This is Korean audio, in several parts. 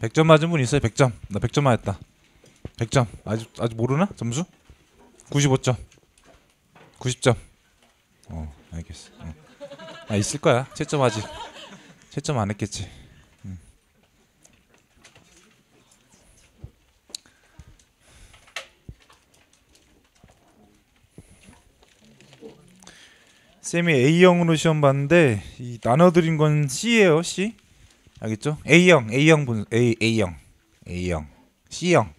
100점 맞은 분 있어요? 100점. 나 100점 맞았다. 100점. 아직 모르나? 점수? 95점. 90점. 알겠어. 있을 거야. 채점 아직. 채점 안 했겠지. 쌤이 A형으로 시험 봤는데 이 나눠드린 건 C예요. C. 알겠죠? A형 분 A형 C형.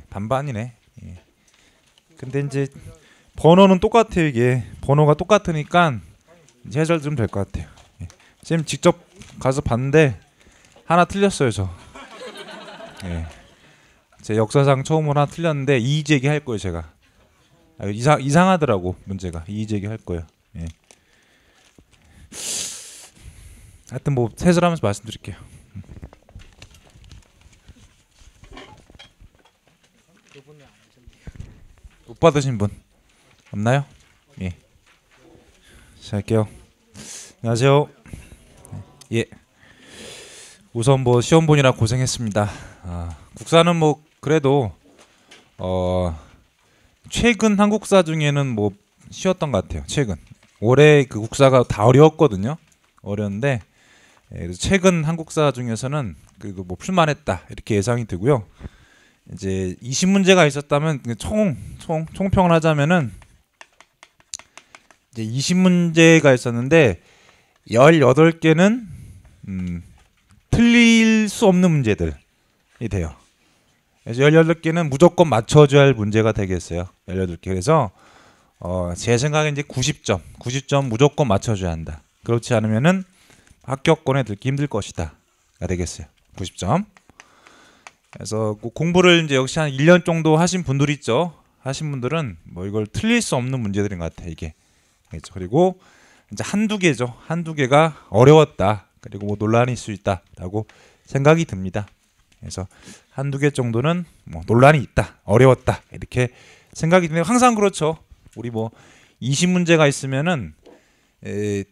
반반이네. 근데 이제 번호는 똑같아요. 이게 번호가 똑같으니까 이제 해설 좀 될 것 같아요. 쌤 직접 가서 봤는데 하나 틀렸어요. 제 역사상 처음으로 하나 틀렸는데 이의제기 할 거예요. 제가 이상하더라고 문제가. 이의제기 할 거예요. 하여튼 뭐 해설하면서 말씀드릴게요. 못 받으신 분 없나요? 예. 시작할게요. 안녕하세요. 예. 우선 뭐 시험 보느라 고생했습니다. 국사는 뭐 그래도 최근 한국사 중에는 뭐 쉬웠던 것 같아요. 최근 올해 그 국사가 다 어려웠거든요. 어려운데 최근 한국사 중에서는 그래도 뭐 풀만했다 이렇게 예상이 되고요. 이제 20문제가 있었다면 총평을 하자면은 이제 20문제가 있었는데 18개는 틀릴 수 없는 문제들이 돼요. 그래서 18개는 무조건 맞춰줘야 할 문제가 되겠어요. 18개. 그래서 제 생각에 이제 90점 무조건 맞춰줘야 한다. 그렇지 않으면은 합격권에 들기 힘들 것이다가 되겠어요. 90점. 그래서 공부를 이제 역시 한 1년 정도 하신 분들 있죠. 하신 분들은 뭐 이걸 틀릴 수 없는 문제들인 것 같아요. 이게. 그렇죠. 그리고 이제 한두 개죠. 한두 개가 어려웠다. 그리고 뭐 논란이 있을 수 있다라고 생각이 듭니다. 그래서 한두 개 정도는 뭐 논란이 있다, 어려웠다 이렇게 생각이 드는데 항상 그렇죠. 우리 뭐 20문제가 있으면은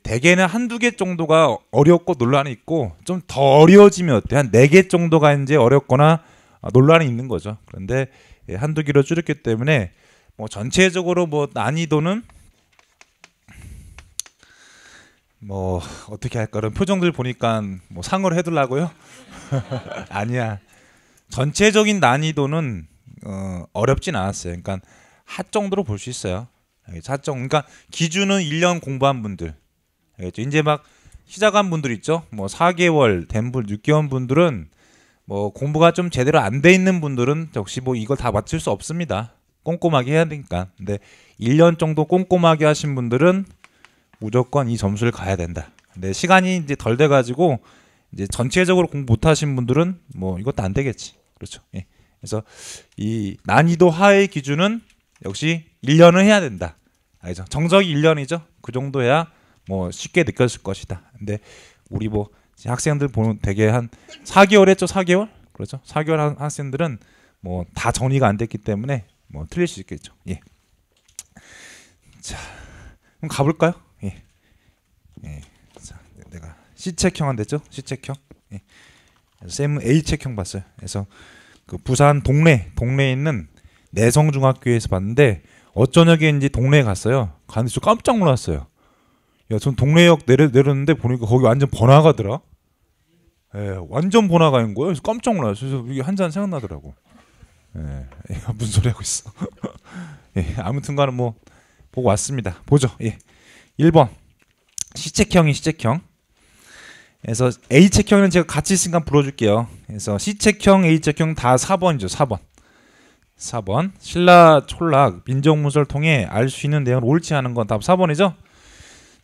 대개는 한두 개 정도가 어렵고 논란이 있고 좀 더 어려워지면 어때? 한 4개 정도가 이제 어렵거나 논란이 있는 거죠. 그런데 한두 개로 줄였기 때문에 뭐 전체적으로 뭐 난이도는 뭐 어떻게 할까? 그런 표정들 보니까 뭐 상을 해두려고요? 아니야. 전체적인 난이도는 어렵진 않았어요. 그러니까 하 정도로 볼 수 있어요. 하정. 그러니까 기준은 1년 공부한 분들. 알겠죠? 이제 막 시작한 분들 있죠. 뭐 4개월 된 분, 6개월 분들은 뭐 공부가 좀 제대로 안 돼 있는 분들은 역시 뭐 이걸 다 맞출 수 없습니다. 꼼꼼하게 해야 되니까. 근데 1년 정도 꼼꼼하게 하신 분들은 무조건 이 점수를 가야 된다. 근데 시간이 이제 덜 돼 가지고 이제 전체적으로 공부 못 하신 분들은 뭐 이것도 안 되겠지. 그렇죠. 예. 그래서 이 난이도 하의 기준은 역시 1년은 해야 된다. 알죠? 정석이 1년이죠. 그 정도 해야 뭐 쉽게 느껴질 것이다. 근데 우리 뭐 학생들 보면 되게 한 4개월 했죠. 4개월? 그렇죠. 4개월 한 학생들은 뭐 다 정리가 안 됐기 때문에 뭐 틀릴 수 있겠죠. 예. 자, 그럼 가볼까요? 예. 예. 자, 내가 C책형 안 됐죠? C책형. 예. 쌤은 A책형 봤어요. 그래서 그 부산 동래에 있는 내성중학교에서 봤는데 어쩌냐게 동래에 갔어요. 가는데 저 깜짝 놀랐어요. 야, 전 동래역 내렸는데 보니까 거기 완전 번화가더라. 예, 완전 번화가인 거예요. 그래서 깜짝 놀랐어요. 그래서 이게 한 잔 생각나더라고. 예, 무슨 소리 하고 있어. 예, 아무튼간에 뭐 보고 왔습니다. 보죠. 예, 1번 C책형이 C책형. 그래서 A책형은 제가 같이 있으니까 불러줄게요. 그래서 C책형, A책형 다 4번이죠. 4번. 신라 촌락 민족문서를 통해 알 수 있는 내용을 옳지 않은 건 답 4번이죠.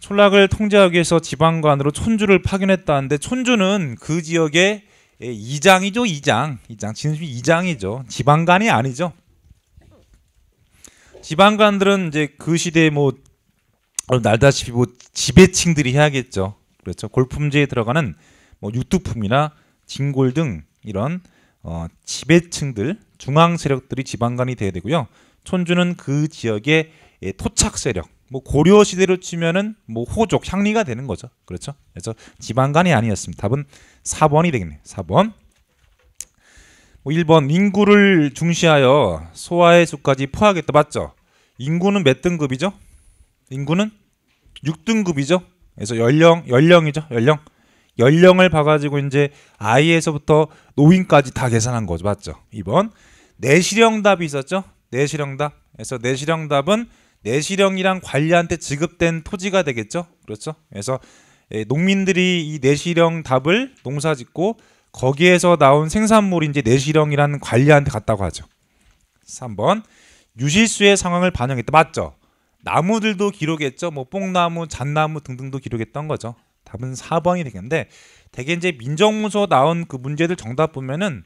촌락을 통제하기 위해서 지방관으로 촌주를 파견했다는데 촌주는 그 지역의 이장이죠. 이장. 진심이 이장이죠. 지방관이 아니죠. 지방관들은 이제 그 시대에 뭐 알다시피 뭐 지배층들이 해야겠죠. 그렇죠. 골품제에 들어가는 뭐 유투품이나 진골 등 이런 지배층들, 중앙 세력들이 지방관이 돼야 되고요. 촌주는 그 지역의 토착 세력, 뭐 고려 시대로 치면은 뭐 호족, 향리가 되는 거죠. 그렇죠. 그래서 지방관이 아니었습니다. 답은 4번이 되겠네요. 4번. 1번 인구를 중시하여 소아의 수까지 포하겠다. 맞죠? 인구는 몇 등급이죠? 인구는 6등급이죠. 그래서 연령이죠. 연령을 봐가지고 이제 아이에서부터 노인까지 다 계산한 거죠. 맞죠? 2번 내시령답이 있었죠. 내시령답. 그래서 내시령답은 내시령이랑 관리한테 지급된 토지가 되겠죠. 그렇죠? 그래서 농민들이 이 내시령답을 농사짓고 거기에서 나온 생산물이 이제 내시령이라는 관리한테 갔다고 하죠. 3번 유실수의 상황을 반영했다. 맞죠? 나무들도 기록했죠. 뭐 뽕나무, 잣나무 등등도 기록했던 거죠. 답은 4번이 되겠는데 대개 이제 민정문서 나온 그 문제들 정답 보면은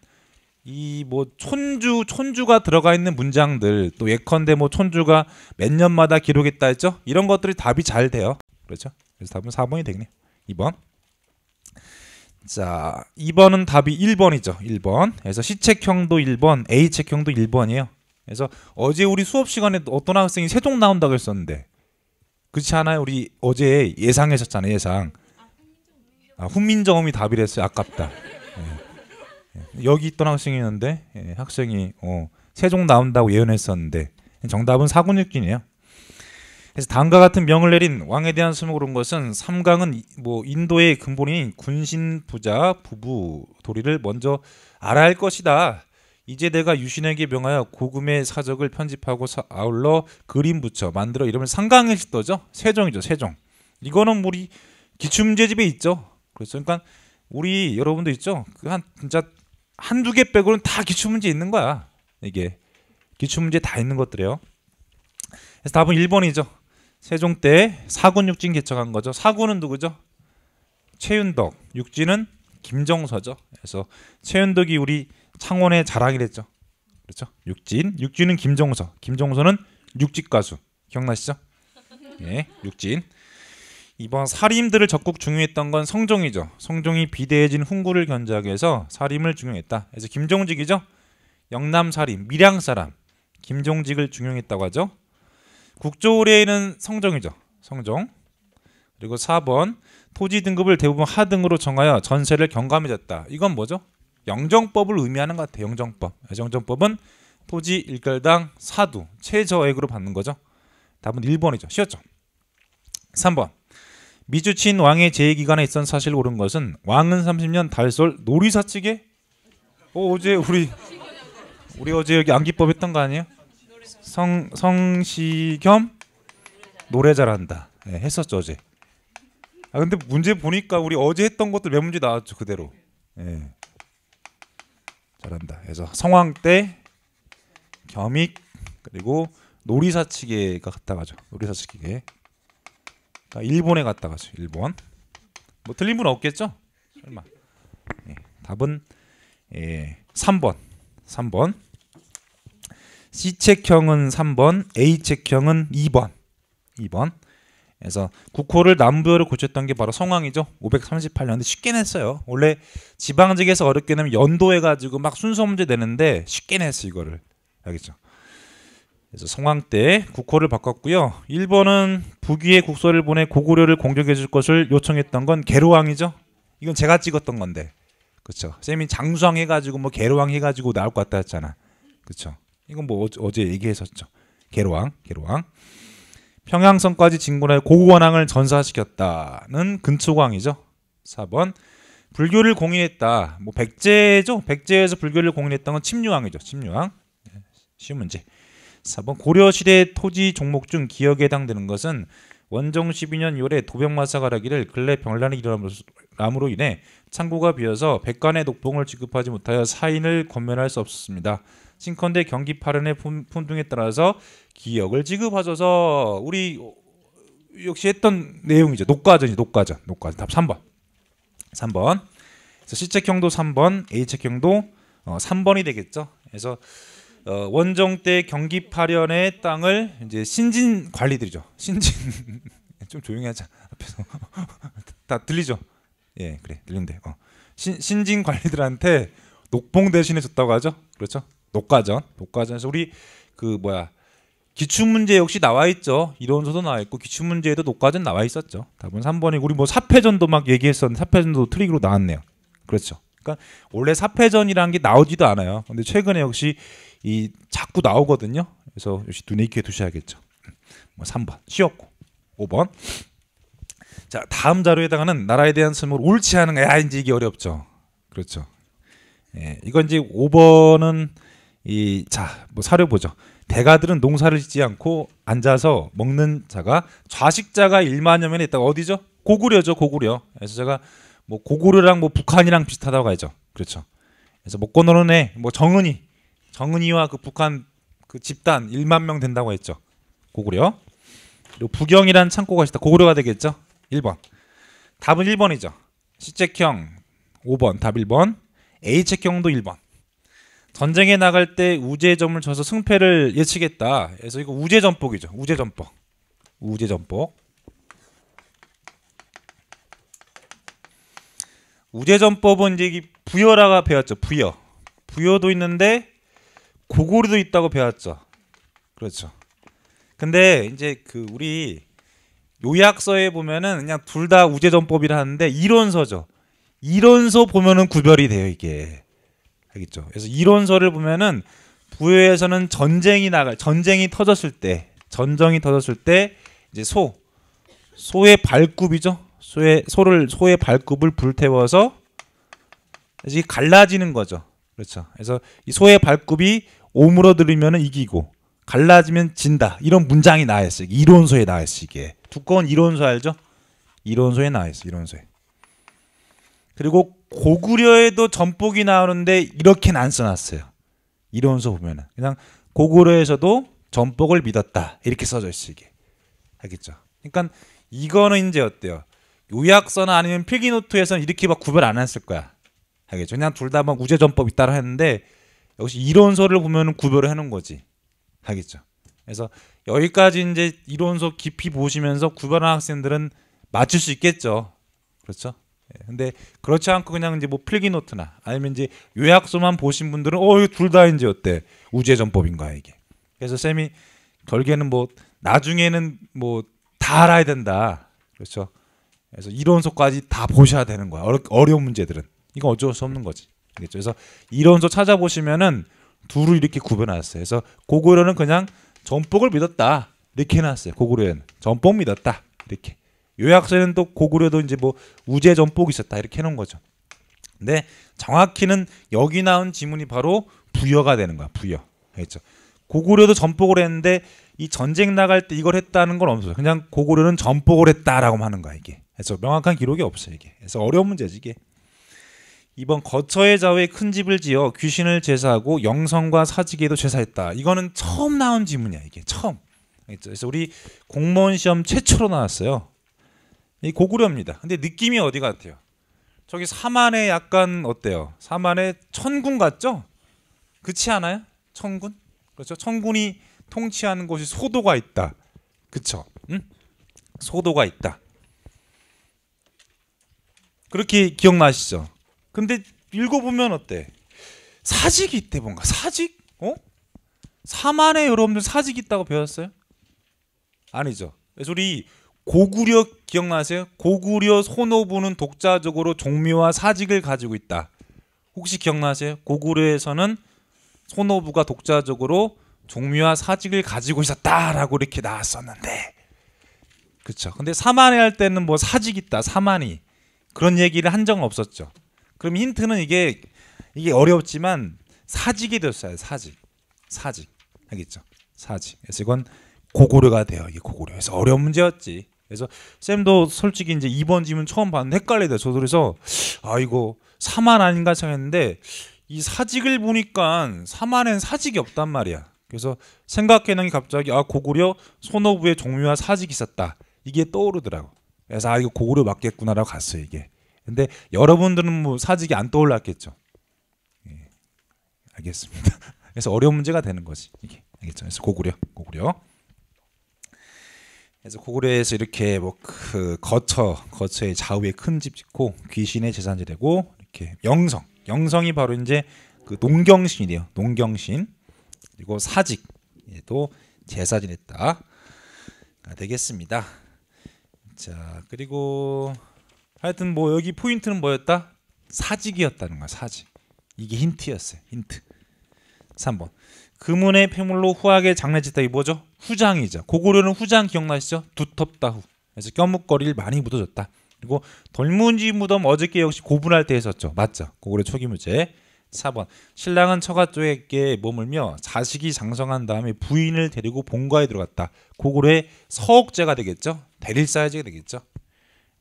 이 뭐 촌주가 들어가 있는 문장들 또 예컨대 뭐 촌주가 몇 년마다 기록했다 했죠. 이런 것들이 답이 잘 돼요. 그렇죠? 그래서 답은 4번이 되겠네요. 2번. 자, 2번은 답이 1번이죠. 1번. 그래서 C책형도 1번, A책형도 1번이에요. 그래서 어제 우리 수업 시간에 어떤 학생이 세종 나온다고 했었는데 그렇지 않아요? 우리 어제 예상했었잖아요. 예상. 훈민정음이 답이랬어요. 아깝다. 여기 있던 학생이었는데 학생이 세종 나온다고 예언했었는데 정답은 사군육진이에요. 그래서 다음과 같은 명을 내린 왕에 대한 수목을 온 것은 삼강은 뭐 인도의 근본인 군신 부자 부부 도리를 먼저 알아야 할 것이다. 이제 내가 유신에게 명하여 고금의 사적을 편집하고 아울러 그림 붙여 만들어 이름을 삼강일시도죠. 세종이죠. 세종. 이거는 우리 기출문제집에 있죠. 그렇죠. 그러니까 우리 여러분도 있죠. 진짜 한두 개 빼고는 다 기출문제 있는 거야. 이게 기출문제 다 있는 것들이에요. 그래서 답은 1번이죠. 세종 때 사군육진 개척한 거죠. 사군은 누구죠? 최윤덕. 육진은 김정서죠. 그래서 최윤덕이 우리 창원의 자랑이랬죠. 그렇죠? 육진은 김정서. 김정서는 육직 가수. 기억나시죠? 예, 육진. 2번 사림들을 적극 중용했던 건 성종이죠. 성종이 비대해진 훈구를 견제하기 위해서 사림을 중용했다. 그래서 김종직이죠. 영남 사림, 밀양 사람. 김종직을 중용했다고 하죠. 국조의뢰인은 성종이죠. 성종. 그리고 4번 토지 등급을 대부분 하등으로 정하여 전세를 경감해줬다. 이건 뭐죠? 영정법을 의미하는 것 같아요. 영정법. 영정법은 토지 일결당 사두 최저액으로 받는 거죠. 답은 1번이죠. 쉬웠죠. 3번 미주친 왕의 제위기간에 있던 사실을 옳은 것은 왕은 30년 달솔 놀이사치게 어제 우리 어제 여기 암기법 했던 거 아니에요? 성시 겸 노래 잘한다. 네, 했었죠 어제. 근데 문제 보니까 우리 어제 했던 것들 몇 문제 나왔죠 그대로. 네. 잘한다. 그래서 성황 때 겸익 그리고 놀이사치게가 갔다 가죠. 놀이사치게. 일본에 갔다 가죠. 일본. 뭐 틀린 분 없겠죠? 설마. 예, 답은 3번. 3번. C책형은 3번, A책형은 2번. 2번. 그래서 국호를 남부여로 고쳤던 게 바로 성황이죠. 538년인데 쉽게 냈어요. 원래 지방직에서 어렵게 내면 연도해가지고 막 순서 문제 내는데 쉽게 냈어 이거를. 알겠죠? 그래서 성황 때 국호를 바꿨고요. 1번은 북위에 국서를 보내 고구려를 공격해 줄 것을 요청했던 건 계로왕이죠. 이건 제가 찍었던 건데. 그렇죠. 쌤이 장수왕 해가지고 뭐 계로왕 해가지고 나올 것 같다 했잖아. 그렇죠. 이건 뭐 어제 얘기했었죠. 계로왕. 평양성까지 진군하여 고구원왕을 전사시켰다는 근초광이죠. 4번 불교를 공인했다. 뭐 백제죠. 백제에서 불교를 공인했던 건 침류왕이죠. 침류왕. 쉬운 문제. 4번 고려시대 토지 종목 중 기역에 해당되는 것은 원종 12년 6월에 도병마사가 하기를 근래 병란이 일어남으로 인해 창고가 비어서 백관의 녹봉을 지급하지 못하여 사인을 권면할 수 없었습니다. 신컨대 경기 8년의 품등에 따라서 기역을 지급하셔서 우리 역시 했던 내용이죠. 녹과전이죠. 녹과전. 답 3번. 3번. 그래서 C책형도 3번, A책형도 3번이 되겠죠. 그래서 원정 때 경기 8년의 땅을 이제 신진 관리들이죠. 신진 좀 조용히 하자. 앞에서 다 들리죠? 예, 그래 들린대. 신진 관리들한테 녹봉 대신에 줬다고 하죠. 그렇죠? 녹과전에서 우리 그 기출문제 역시 나와 있죠. 이론서도 나와 있고 기출문제에도 녹과전 나와 있었죠. 답은 3번이고 우리 뭐 사패전도 막 얘기했었는데 사패전도 트릭으로 나왔네요. 그렇죠. 그러니까 원래 사패전이라는 게 나오지도 않아요. 근데 최근에 역시 이 자꾸 나오거든요. 그래서 역시 눈에 익혀 두셔야겠죠. 뭐 3번 쉬웠고 5번. 자, 다음 자료에다가는 나라에 대한 설명을 옳지 않은 야 이제 이게 어렵죠. 그렇죠. 예, 이건 이제 5번은 뭐 사료 보죠. 대가들은 농사를 짓지 않고 앉아서 먹는 자가 좌식자가 1만여 명에 있다가 어디죠? 고구려죠, 고구려. 그래서 제가 뭐 고구려랑 뭐 북한이랑 비슷하다고 하죠. 그렇죠. 그래서 먹고노는 뭐 정은이와 그 북한 그 집단 1만 명 된다고 했죠. 고구려. 그리고 부경이란 창고가 있다. 고구려가 되겠죠. 1번. 답은 1번이죠. C책형 5번 답 1번. A책형도 1번. 전쟁에 나갈 때 우제점을 쳐서 승패를 예측했다. 그래서 이거 우제전법이죠. 우제전법. 우제전법. 우제전법은 이제 부여라가 배웠죠. 부여. 부여도 있는데 고구려도 있다고 배웠죠. 그렇죠. 근데 이제 그 우리 요약서에 보면은 그냥 둘 다 우제전법이라 하는데 이론서죠. 이론서 보면은 구별이 돼요, 이게. 알겠죠? 그래서 이론서를 보면은 부여에서는 전쟁이 터졌을 때 이제 소의 발굽이죠. 소의 발굽을 불태워서 이제 갈라지는 거죠. 그렇죠. 그래서 이 소의 발굽이 오므러들으면 이기고 갈라지면 진다. 이런 문장이 나와 있어요. 이론서에 나와 있어요. 이게 두꺼운 이론서 알죠? 이론서에 나와 있어요. 이론서에. 그리고 고구려에도 전복이 나오는데 이렇게는 안 써놨어요. 이론서 보면은 그냥 고구려에서도 전복을 믿었다 이렇게 써져 있어요. 이게 알겠죠? 그러니까 이거는 이제 어때요? 요약서나 아니면 필기노트에서는 이렇게 막 구별 안 했을 거야. 알겠죠? 그냥 둘 다 막 우제전법 있다고 했는데 역시 이론서를 보면은 구별을 해놓은 거지. 알겠죠? 그래서 여기까지 이제 이론서 깊이 보시면서 구별한 학생들은 맞출 수 있겠죠. 그렇죠? 근데 그렇지 않고 그냥 이제 뭐 필기노트나 아니면 이제 요약서만 보신 분들은 이거 둘 다 이제 어때? 우제전법인가 이게. 그래서 쌤이 결국에는 뭐 나중에는 뭐 다 알아야 된다. 그렇죠? 그래서 이론서까지 다 보셔야 되는 거야. 어려운 문제들은 이건 어쩔 수 없는 거지. 알겠죠? 그래서 이론서 찾아보시면은 둘을 이렇게 구별해놨어요. 그래서 고구려는 그냥 전복을 믿었다 이렇게 해놨어요. 고구려는 전복 믿었다 이렇게. 요약서에는 또 고구려도 이제 뭐 우제 전복이 있었다 이렇게 해놓은 거죠. 근데 정확히는 여기 나온 지문이 바로 부여가 되는 거야. 부여. 알겠죠? 고구려도 전복을 했는데 이 전쟁 나갈 때 이걸 했다는 건 없어요. 그냥 고구려는 전복을 했다라고 하는 거야 이게. 그래서 명확한 기록이 없어요 이게. 그래서 어려운 문제지 이게. 2번 거처의 좌우에 큰 집을 지어 귀신을 제사하고 영성과 사직에도 제사했다. 이거는 처음 나온 지문이야 이게. 처음. 알겠죠? 그래서 우리 공무원 시험 최초로 나왔어요. 이 고구려입니다. 근데 느낌이 어디 같아요? 저기 삼안에 약간 어때요? 삼안에 천군 같죠? 그렇지 않아요? 천군? 그렇죠? 천군이 통치하는 곳이 소도가 있다. 그렇죠? 응? 소도가 있다. 그렇게 기억나시죠? 근데 읽어보면 어때? 사직이 있대 뭔가. 사직? 삼안에 여러분들 사직이 있다고 배웠어요? 아니죠. 그래서 우리 고구려 기억나세요? 고구려 손오부는 독자적으로 종묘와 사직을 가지고 있다. 혹시 기억나세요? 고구려에서는 손오부가 독자적으로 종묘와 사직을 가지고 있었다라고 이렇게 나왔었는데, 그렇죠? 근데 사만이 할 때는 뭐 사직 있다, 사만이 그런 얘기를 한 적은 없었죠. 그럼 힌트는 이게 어렵지만 사직이 됐어요. 사직 알겠죠? 사직. 그래서 이건 고구려가 돼요. 이게 고구려에서 어려운 문제였지. 그래서 쌤도 솔직히 이제 2번 지문 처음 봤는데 헷갈리다. 저도 그래서 이거 사만 아닌가 생각했는데 이 사직을 보니까 사만엔 사직이 없단 말이야. 그래서 생각해낸 게 갑자기 고구려 손오부의 종묘와 사직이 있었다. 이게 떠오르더라고. 그래서 이거 고구려 맞겠구나라고 갔어요 이게. 근데 여러분들은 뭐 사직이 안 떠올랐겠죠. 예, 알겠습니다. 그래서 어려운 문제가 되는 거지 이게. 알겠죠? 그래서 고구려. 그래서 고구려에서 이렇게 뭐 그 거처의 좌우에 큰 집 짓고 귀신의 제사 지내고 이렇게 영성이 바로 이제 그 농경신이에요. 농경신. 그리고 사직에도 제사 지냈다 되겠습니다. 자, 그리고 하여튼 뭐 여기 포인트는 뭐였다? 사직이었다는 거야. 사직. 이게 힌트였어요. 힌트. 3번. 금은의 폐물로 후하게 장례짓다. 이 뭐죠? 후장이죠. 고구려는 후장 기억나시죠? 두텁다 후. 그래서 껴묵거리를 많이 묻어줬다. 그리고 돌문지 무덤 어저께 역시 고분할 때 했었죠. 맞죠? 고구려 초기 문제. 4번. 신랑은 처가 쪽에 머물며 자식이 장성한 다음에 부인을 데리고 본가에 들어갔다. 고구려의 서옥제가 되겠죠. 대릴사제가 되겠죠.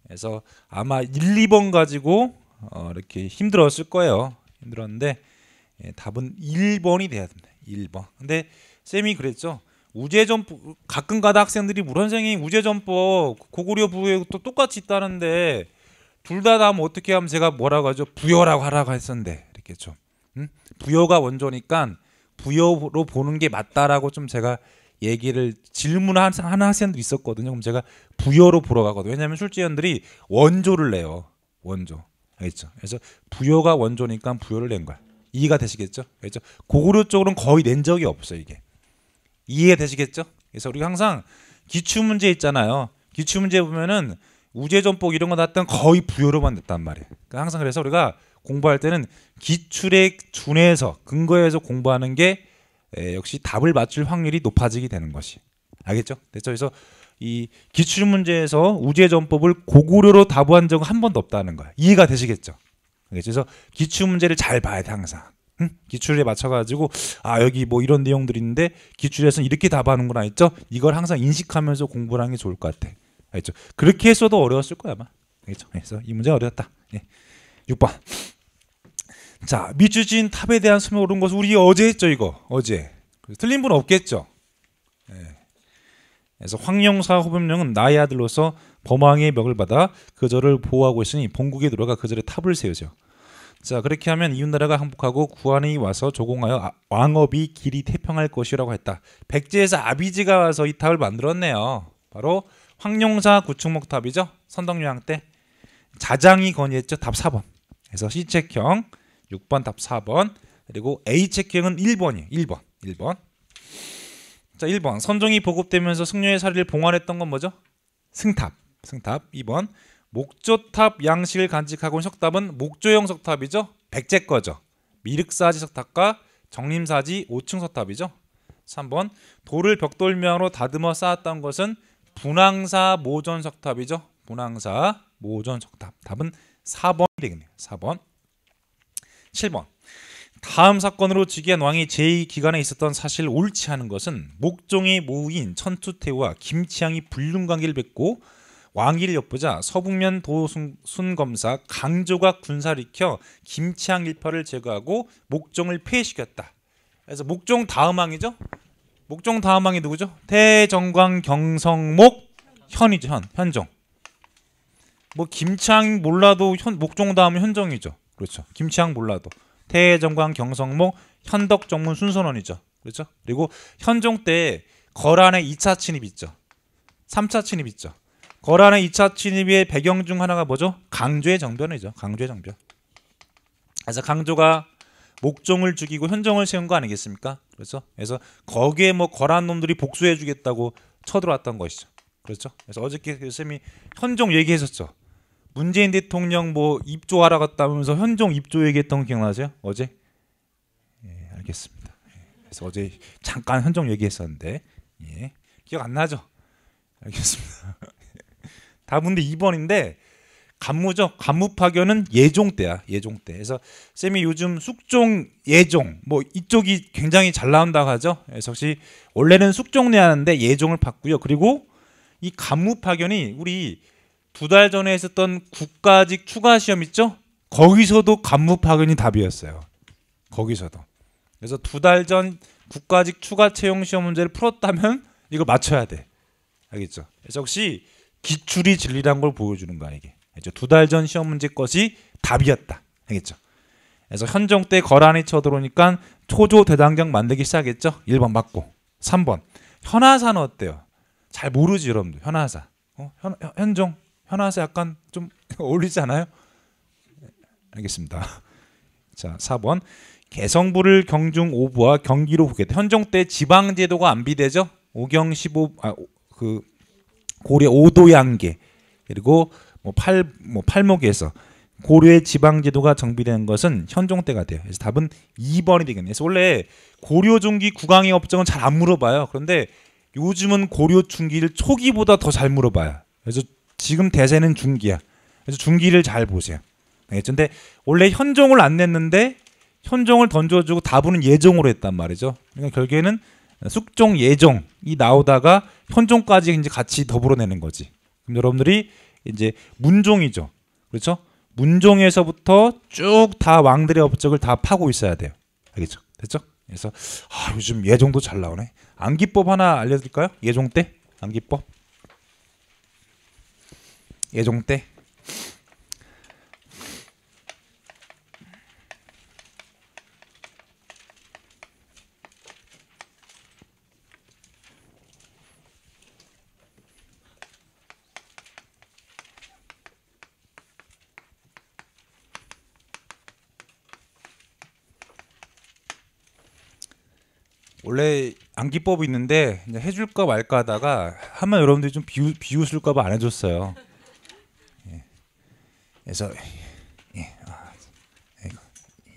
그래서 아마 1, 2번 가지고 이렇게 힘들었을 거예요. 힘들었는데 답은 1번이 돼야 됩니다. 1번. 근데 쌤이 그랬죠. 우제전법 가끔가다 학생들이 우리 선생님 우제전법 고구려 부에 또 똑같이 있다는데 둘 다 하면 어떻게 하면 제가 뭐라고 하죠? 부여라고 하라고 했었는데 이렇게 좀 부여가 원조니까 부여로 보는 게 맞다라고 좀 제가 얘기를 질문하는 학생도 있었거든요. 그럼 제가 부여로 보러 가거든요. 왜냐하면 출제위원들이 원조를 내요. 원조. 알겠죠? 그래서 부여가 원조니까 부여를 낸 거야. 이해가 되시겠죠? 그렇죠? 고구려 쪽으로는 거의 낸 적이 없어요. 이게. 이해가 되시겠죠? 그래서 우리가 항상 기출문제 있잖아요. 기출문제 보면은 우제전법 이런 거 났던 거의 부여로만 냈단 말이에요. 그러니까 항상 그래서 우리가 공부할 때는 기출에 준해서 근거해서 공부하는 게 역시 답을 맞출 확률이 높아지게 되는 것이. 알겠죠? 됐죠? 그래서 이 기출문제에서 우제전법을 고구려로 답한 적은 한 번도 없다는 거야. 이해가 되시겠죠? 그래서 기출문제를 잘 봐야 돼 항상. 기출에 맞춰가지고 아 여기 뭐 이런 내용들이 있는데 기출에서는 이렇게 답하는구나 했죠. 이걸 항상 인식하면서 공부를 하는 게 좋을 것 같아. 알겠죠? 그렇게 했어도 어려웠을 거야 아마. 알겠죠? 그래서 이 문제 어려웠다. 예. 6번. 자, 미주진 탑에 대한 소명 옳은 것은 우리 어제 했죠 이거. 어제. 틀린 분 없겠죠. 예. 그래서 황영사 호범령은 나의 아들로서 범왕의 멱을 받아 그절을 보호하고 있으니 본국에 들어가 그절의 탑을 세우죠. 자, 그렇게 하면 이웃나라가 항복하고 구한이 와서 조공하여 왕업이 길이 태평할 것이라고 했다. 백제에서 아비지가 와서 이 탑을 만들었네요. 바로 황룡사 구충목탑이죠. 선덕여왕 때. 자장이 건의했죠. 답 4번. 그래서 C책형 6번 답 4번. 그리고 A책형은 1번이에요. 1번. 자, 1번. 선종이 보급되면서 승려의 사리를 봉환했던 건 뭐죠? 승탑. 2번. 목조탑 양식을 간직하고 있는 석탑은 목조형 석탑이죠. 백제 거죠. 미륵사지 석탑과 정림사지 5층 석탑이죠. 3번. 돌을 벽돌면으로 다듬어 쌓았던 것은 분황사 모전 석탑이죠. 분황사 모전 석탑. 답은 4번이 되겠네요. 4번. 7번. 다음 사건으로 즉위한 왕이 제2기간에 있었던 사실 옳지 않은 것은 목종의 모인 천투태우와 김치향이 불륜관계를 맺고 왕위를 엿보자 서북면 도순검사 강조가 군사를 일으켜 김치향 일파를 제거하고 목종을 폐해시켰다. 그래서 목종 다음 왕이죠. 목종 다음 왕이 누구죠? 태정광 경성목 현이죠. 현종. 뭐 김치향 몰라도 목종 다음은 현종이죠. 그렇죠. 김치향 몰라도 태정광 경성목 현덕정문 순선원이죠. 그렇죠. 그리고 현종 때 거란의 2차 침입 있죠. 3차 침입 있죠. 거란의 2차 침입의 배경 중 하나가 뭐죠? 강조의 정변이죠. 강조의 정변. 그래서 강조가 목종을 죽이고 현종을 세운 거 아니겠습니까? 그렇죠? 그래서 거기에 뭐 거란 놈들이 복수해 주겠다고 쳐들어왔던 것이죠. 그렇죠? 그래서 어저께 쌤이 현종 얘기했었죠. 문재인 대통령 뭐 입조하러 갔다면서 현종 입조 얘기했던 거 기억나세요? 어제? 예, 알겠습니다. 그래서 어제 잠깐 현종 얘기했었는데 예, 기억 안 나죠? 알겠습니다. 답은 2번인데 간무죠. 간무 파견은 예종 때야. 예종 때. 그래서 쌤이 요즘 숙종, 예종 뭐 이쪽이 굉장히 잘 나온다고 하죠. 그래서 혹시 원래는 숙종내 하는데 예종을 팠고요. 그리고 이 간무 파견이 우리 2달 전에 했었던 국가직 추가 시험 있죠? 거기서도 간무 파견이 답이었어요. 거기서도. 그래서 2달 전 국가직 추가 채용 시험 문제를 풀었다면 이거 맞춰야 돼. 알겠죠? 그래서 혹시 기출이 진리란 걸 보여주는 거야 이게. 2달 전 시험 문제 것이 답이었다. 알겠죠? 그래서 현종 때 거란이 쳐들어오니까 초조 대장경 만들기 시작했죠. 1번 맞고. 3번 현하사는 어때요? 잘 모르지 여러분들. 현하사. 현종 현하사 약간 좀 어울리지 않아요? 알겠습니다. 자 4번 개성부를 경중 5부와 경기로 후계다. 현종 때 지방제도가 안비되죠. 오경 15 고려 5도 양계 그리고 팔목에서 고려의 지방제도가 정비된 것은 현종 때가 돼요. 그래서 답은 2번이 되겠네요. 그래서 원래 고려 중기 국왕의 업적은 잘 안 물어봐요. 그런데 요즘은 고려 중기를 초기보다 더 잘 물어봐요. 그래서 지금 대세는 중기야. 그래서 중기를 잘 보세요. 알겠죠? 근데 원래 현종을 안 냈는데 현종을 던져주고 다분은 예종으로 했단 말이죠. 그러니까 결국에는 숙종, 예종이 나오다가 현종까지 이제 같이 더불어 내는 거지. 그럼 여러분들이 이제 문종이죠. 그렇죠? 문종에서부터 쭉 다 왕들의 업적을 다 파고 있어야 돼요. 알겠죠? 됐죠? 그래서 요즘 예종도 잘 나오네. 암기법 하나 알려드릴까요? 예종 때 암기법. 예종 때 원래 암기법이 있는데 이제 해줄까 말까 하다가 하면 여러분들이 좀 비웃을까봐 안 해줬어요. 예. 그래서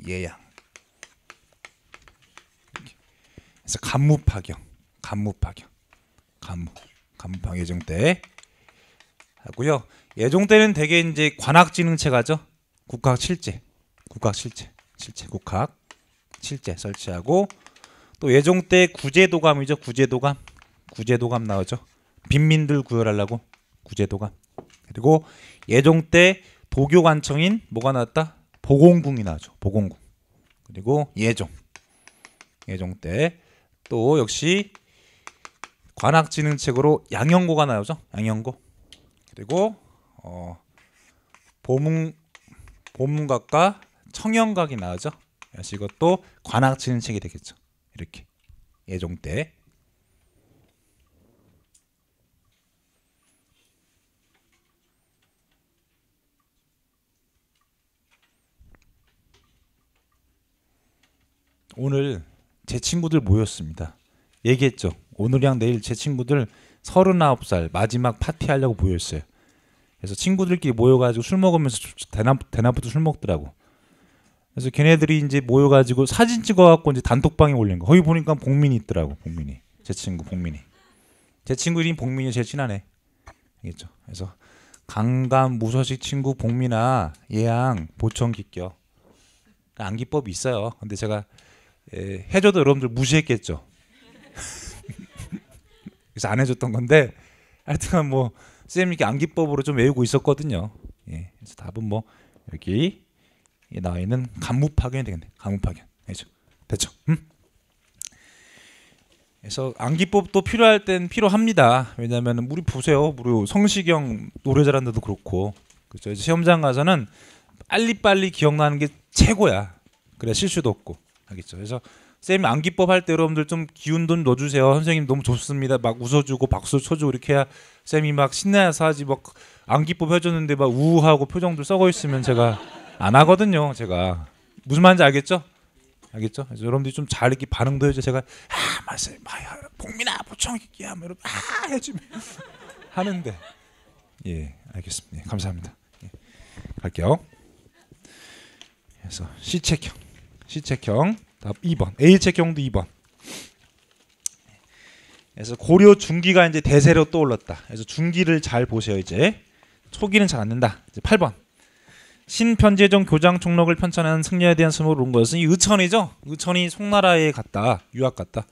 예양. 그래서 간무파경, 간무파경 예종 때 하고요. 예종 때는 대개 이제 관악진흥체가죠. 국학 칠제 설치하고. 또 예종 때 구제도감이죠. 구제도감 나오죠. 빈민들 구혈하려고 구제도감. 그리고 예종 때 도교관청인 뭐가 나왔다? 보공궁이 나오죠. 보공궁. 그리고 예종 때 또 역시 관악진흥책으로 양형고가 나오죠. 양형고. 그리고 보문각과 청영각이 나오죠. 그래서 이것도 관악진흥책이 되겠죠. 이렇게 예종 때. 오늘 제 친구들 모였습니다. 얘기했죠. 오늘이랑 내일 제 친구들 39살 마지막 파티하려고 모였어요. 그래서 친구들끼리 모여가지고 술 먹으면서 대낮부터 술 먹더라고. 그래서 걔네들이 이제 모여가지고 사진 찍어갖고 이제 단톡방에 올린 거. 거기 보니까 복민이 있더라고. 복민이. 제 친구 복민이. 제 친구 이름이 복민이 제일 친하네. 알겠죠? 그래서 강감 무서식 친구 복민아 예양 보청 기껴. 암기법이 있어요. 근데 제가 해줘도 여러분들 무시했겠죠. 그래서 안 해줬던 건데 하여튼 뭐 쌤이 이렇게 암기법으로 좀 외우고 있었거든요. 예. 그래서 답은 뭐 여기 나와 있는 간무파견이 되겠네. 간무파견. 됐죠? 그래서 암기법도 필요할 땐 필요합니다. 왜냐하면 우리 보세요. 우리 성시경 노래 잘하는데도 그렇고, 그렇죠? 시험장 가서는 빨리빨리 기억나는 게 최고야. 그래 실수도 없고. 알겠죠? 그래서 쌤이 암기법 할 때 여러분들 좀 기운 좀 넣어주세요. 선생님 너무 좋습니다. 막 웃어주고 박수 쳐주고 이렇게 해야 쌤이 막 신나서 하지. 막 암기법 해줬는데 막 우우하고 표정들 썩어 있으면 제가 안 하거든요. 제가 무슨 말인지 알겠죠? 그래서 여러분들이 좀 잘 이렇게 반응도 해줘. 제가 말씀 복민아 보청기끼 하면 여러분 해주면 하는데 예 알겠습니다. 예, 감사합니다. 예, 갈게요. 그래서 C책형 답 2번. A책형도 2번. 그래서 고려 중기가 이제 대세로 떠올랐다. 그래서 중기를 잘 보세요. 이제 초기는 잘 안 된다. 이제 8번. 신편제종 교장 총록을 편찬한 승려에 대한 수목을 온 것은 이 의천이죠. 의천이 송나라에 갔다. 유학 갔다.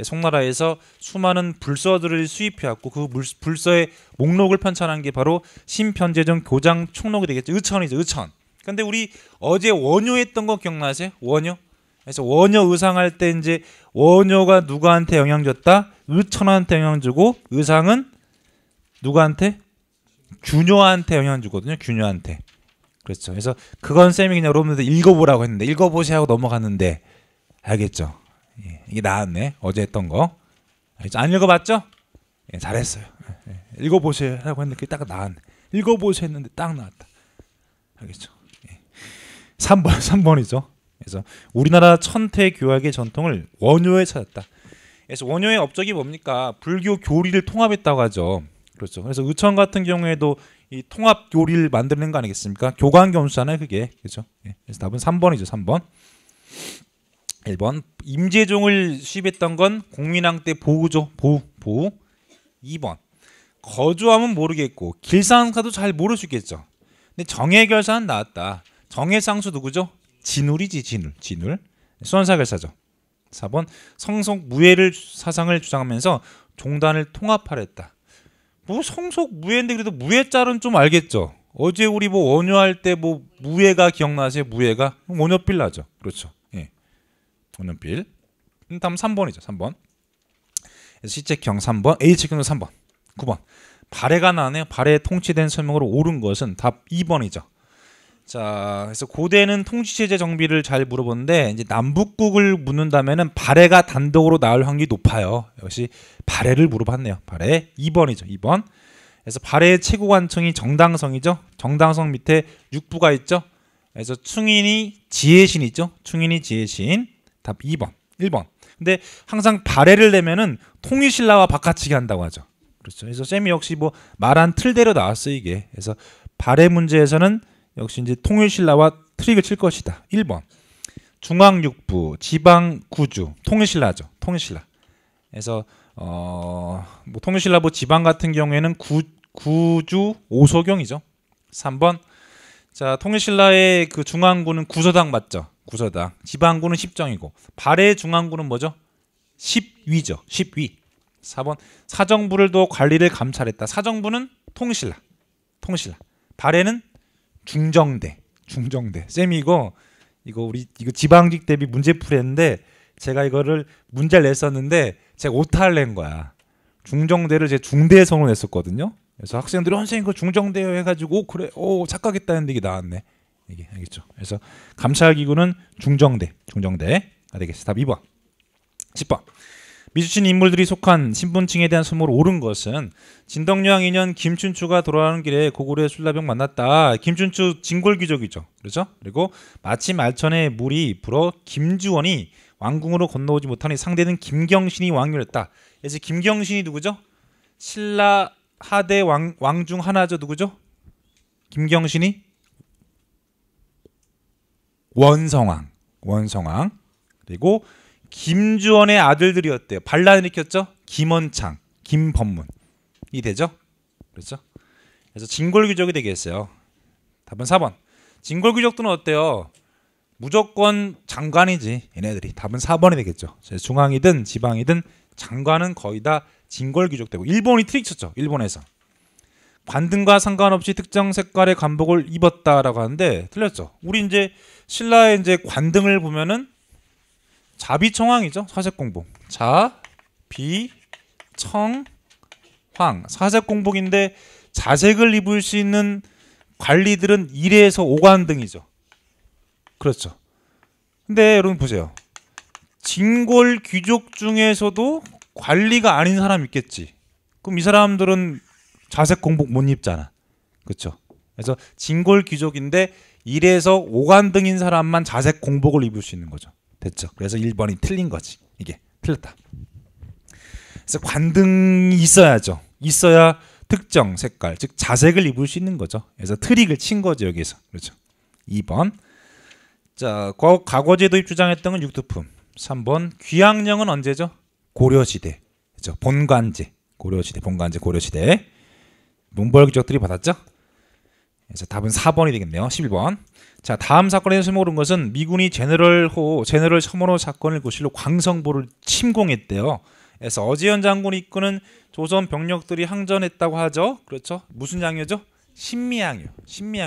송나라에서 수많은 불서들을 수입해왔고 그 불서의 목록을 편찬한 게 바로 신편제종 교장 총록이 되겠죠. 의천이죠. 의천. 근데 우리 어제 원효 했던 거 기억나세요? 원효. 그래서 원효 의상할 때 이제 원효가 누구한테 영향 줬다? 의천한테 영향 주고 의상은 누구한테? 균효한테 영향 주거든요. 균효한테. 그렇죠. 그래서 그건 쌤이 그냥 여러분들 읽어보라고 했는데 읽어보세요 하고 넘어갔는데 알겠죠? 예, 이게 나왔네. 어제 했던 거. 알겠죠? 안 읽어봤죠? 예, 잘했어요. 예, 읽어보세요 하고 했는데 그게 딱 나왔네. 읽어보세요 했는데 딱 나왔다. 알겠죠? 예. 3번이죠. 그래서 우리나라 천태교학의 전통을 원효에 찾았다. 그래서 원효의 업적이 뭡니까? 불교 교리를 통합했다고 하죠. 그렇죠. 그래서 의천 같은 경우에도 이 통합 요리를 만드는 거 아니겠습니까? 교관겸수잖아요, 그게. 그렇죠? 예. 그래서 답은 3번이죠. 3번. 1번 임재종을 수입했던 건 공민왕 때 보우죠. 보우. 2번 거주하면 모르겠고 길상사도 잘 모르시겠죠. 근데 정해결사는 나왔다. 정해상수 누구죠? 진울이지. 진울. 수원사결사죠. 4번 성속 무예를 사상을 주장하면서 종단을 통합하랬다. 뭐 성속 무예인데 그래도 무예짤은 좀 알겠죠. 어제 우리 뭐 원효할 때 뭐 무예가 기억나세요? 무예가 원효필 나죠. 그렇죠. 예. 원효필. 다음 3번이죠. 3번. 시책형 3번, H형도 3번. 9번. 발해가 나네요. 발해 통치된 설명으로 옳은 것은 답 2번이죠. 자, 그래서 고대는 통치체제 정비를 잘 물어보는데 이제 남북국을 묻는다면은 발해가 단독으로 나올 확률이 높아요. 역시 발해를 물어봤네요. 발해 2번이죠. 2번. 그래서 발해의 최고관청이 정당성이죠. 정당성 밑에 육부가 있죠. 그래서 충인이 지혜신이죠. 충인이 지혜신. 답 2번. 1번. 근데 항상 발해를 내면은 통일신라와 바꿔치기 한다고 하죠. 그렇죠. 그래서 쌤이 역시 뭐 말한 틀대로 나왔어요, 이게. 그래서 발해 문제에서는 역시 이제 통일신라와 트릭을 칠 것이다. 1번. 중앙육부, 지방구주, 통일신라죠. 통일신라. 그래서 뭐 통일신라 뭐 지방 같은 경우에는 구주 오소경이죠. 3번. 자, 통일신라의 그 중앙구는 구서당 맞죠? 구서당. 지방구는 십정이고 발해 중앙구는 뭐죠? 십위죠. 십위. 4번. 사정부를 도 관리를 감찰했다. 사정부는 통일신라. 발해는 중정대. 쌤이 이거 우리 이거 지방직 대비 문제풀이 했는데 제가 이거를 문제를 냈었는데 제가 오타를 낸 거야. 중정대를 제 중대성으로 냈었거든요. 그래서 학생들이 선생님 이거 중정대요 해가지고 그래 착각했다 했는데 이게 나왔네. 이게 알겠죠? 그래서 감찰기구는 중정대가 되겠습니다. 답 2번. 10번. 미주신 인물들이 속한 신분층에 대한 소문으로 옳은 것은 진덕여왕 2년 김춘추가 돌아가는 길에 고구려의 술라병 만났다. 김춘추 진골귀족이죠. 그렇죠? 그리고 마침 알천에 물이 불어 김주원이 왕궁으로 건너오지 못하니 상대는 김경신이 왕유했다. 그래서 김경신이 누구죠? 신라 하대 왕 중 하나죠. 누구죠? 김경신이 원성왕. 그리고 김주원의 아들들이었대요. 반란을 일으켰죠. 김원창, 김범문이 되죠. 그렇죠? 그래서 진골귀족이 되겠어요. 답은 4번. 진골귀족들은 어때요? 무조건 장관이지. 얘네들이. 답은 4번이 되겠죠. 중앙이든 지방이든 장관은 거의 다 진골귀족 되고. 일본이 트릭 쳤죠. 일본에서. 관등과 상관없이 특정 색깔의 관복을 입었다라고 하는데 틀렸죠. 우리 이제 신라의 이제 관등을 보면은 자비청황이죠. 사색공복. 자비청황. 사색공복인데 자색을 입을 수 있는 관리들은 1에서 5관등이죠. 그렇죠. 근데 여러분 보세요. 진골 귀족 중에서도 관리가 아닌 사람 있겠지. 그럼 이 사람들은 자색공복 못 입잖아. 그렇죠. 그래서 진골 귀족인데 1에서 5관등인 사람만 자색공복을 입을 수 있는 거죠. 됐죠. 그래서 1번이 틀린 거지. 이게 틀렸다. 그래서 관등이 있어야죠. 있어야 특정 색깔, 즉 자색을 입을 수 있는 거죠. 그래서 트릭을 친 거죠. 여기서. 그렇죠. 2번. 자, 과거제 도입 주장했던 건 육두품. 3번. 귀양령은 언제죠? 고려시대. 그렇죠. 본관제. 고려시대. 문벌귀족들이 받았죠? 그래서 답은 4번이 되겠네요. 11번. 자, 다음 사건에 대해서 모르는 것은 미군이 제너럴 서문호 사건을 고실로 광성보를 침공했대요. 그래서 어지연 장군이 이끄는 조선 병력들이 항전했다고 하죠. 그렇죠? 무슨 양요죠? 신미양요.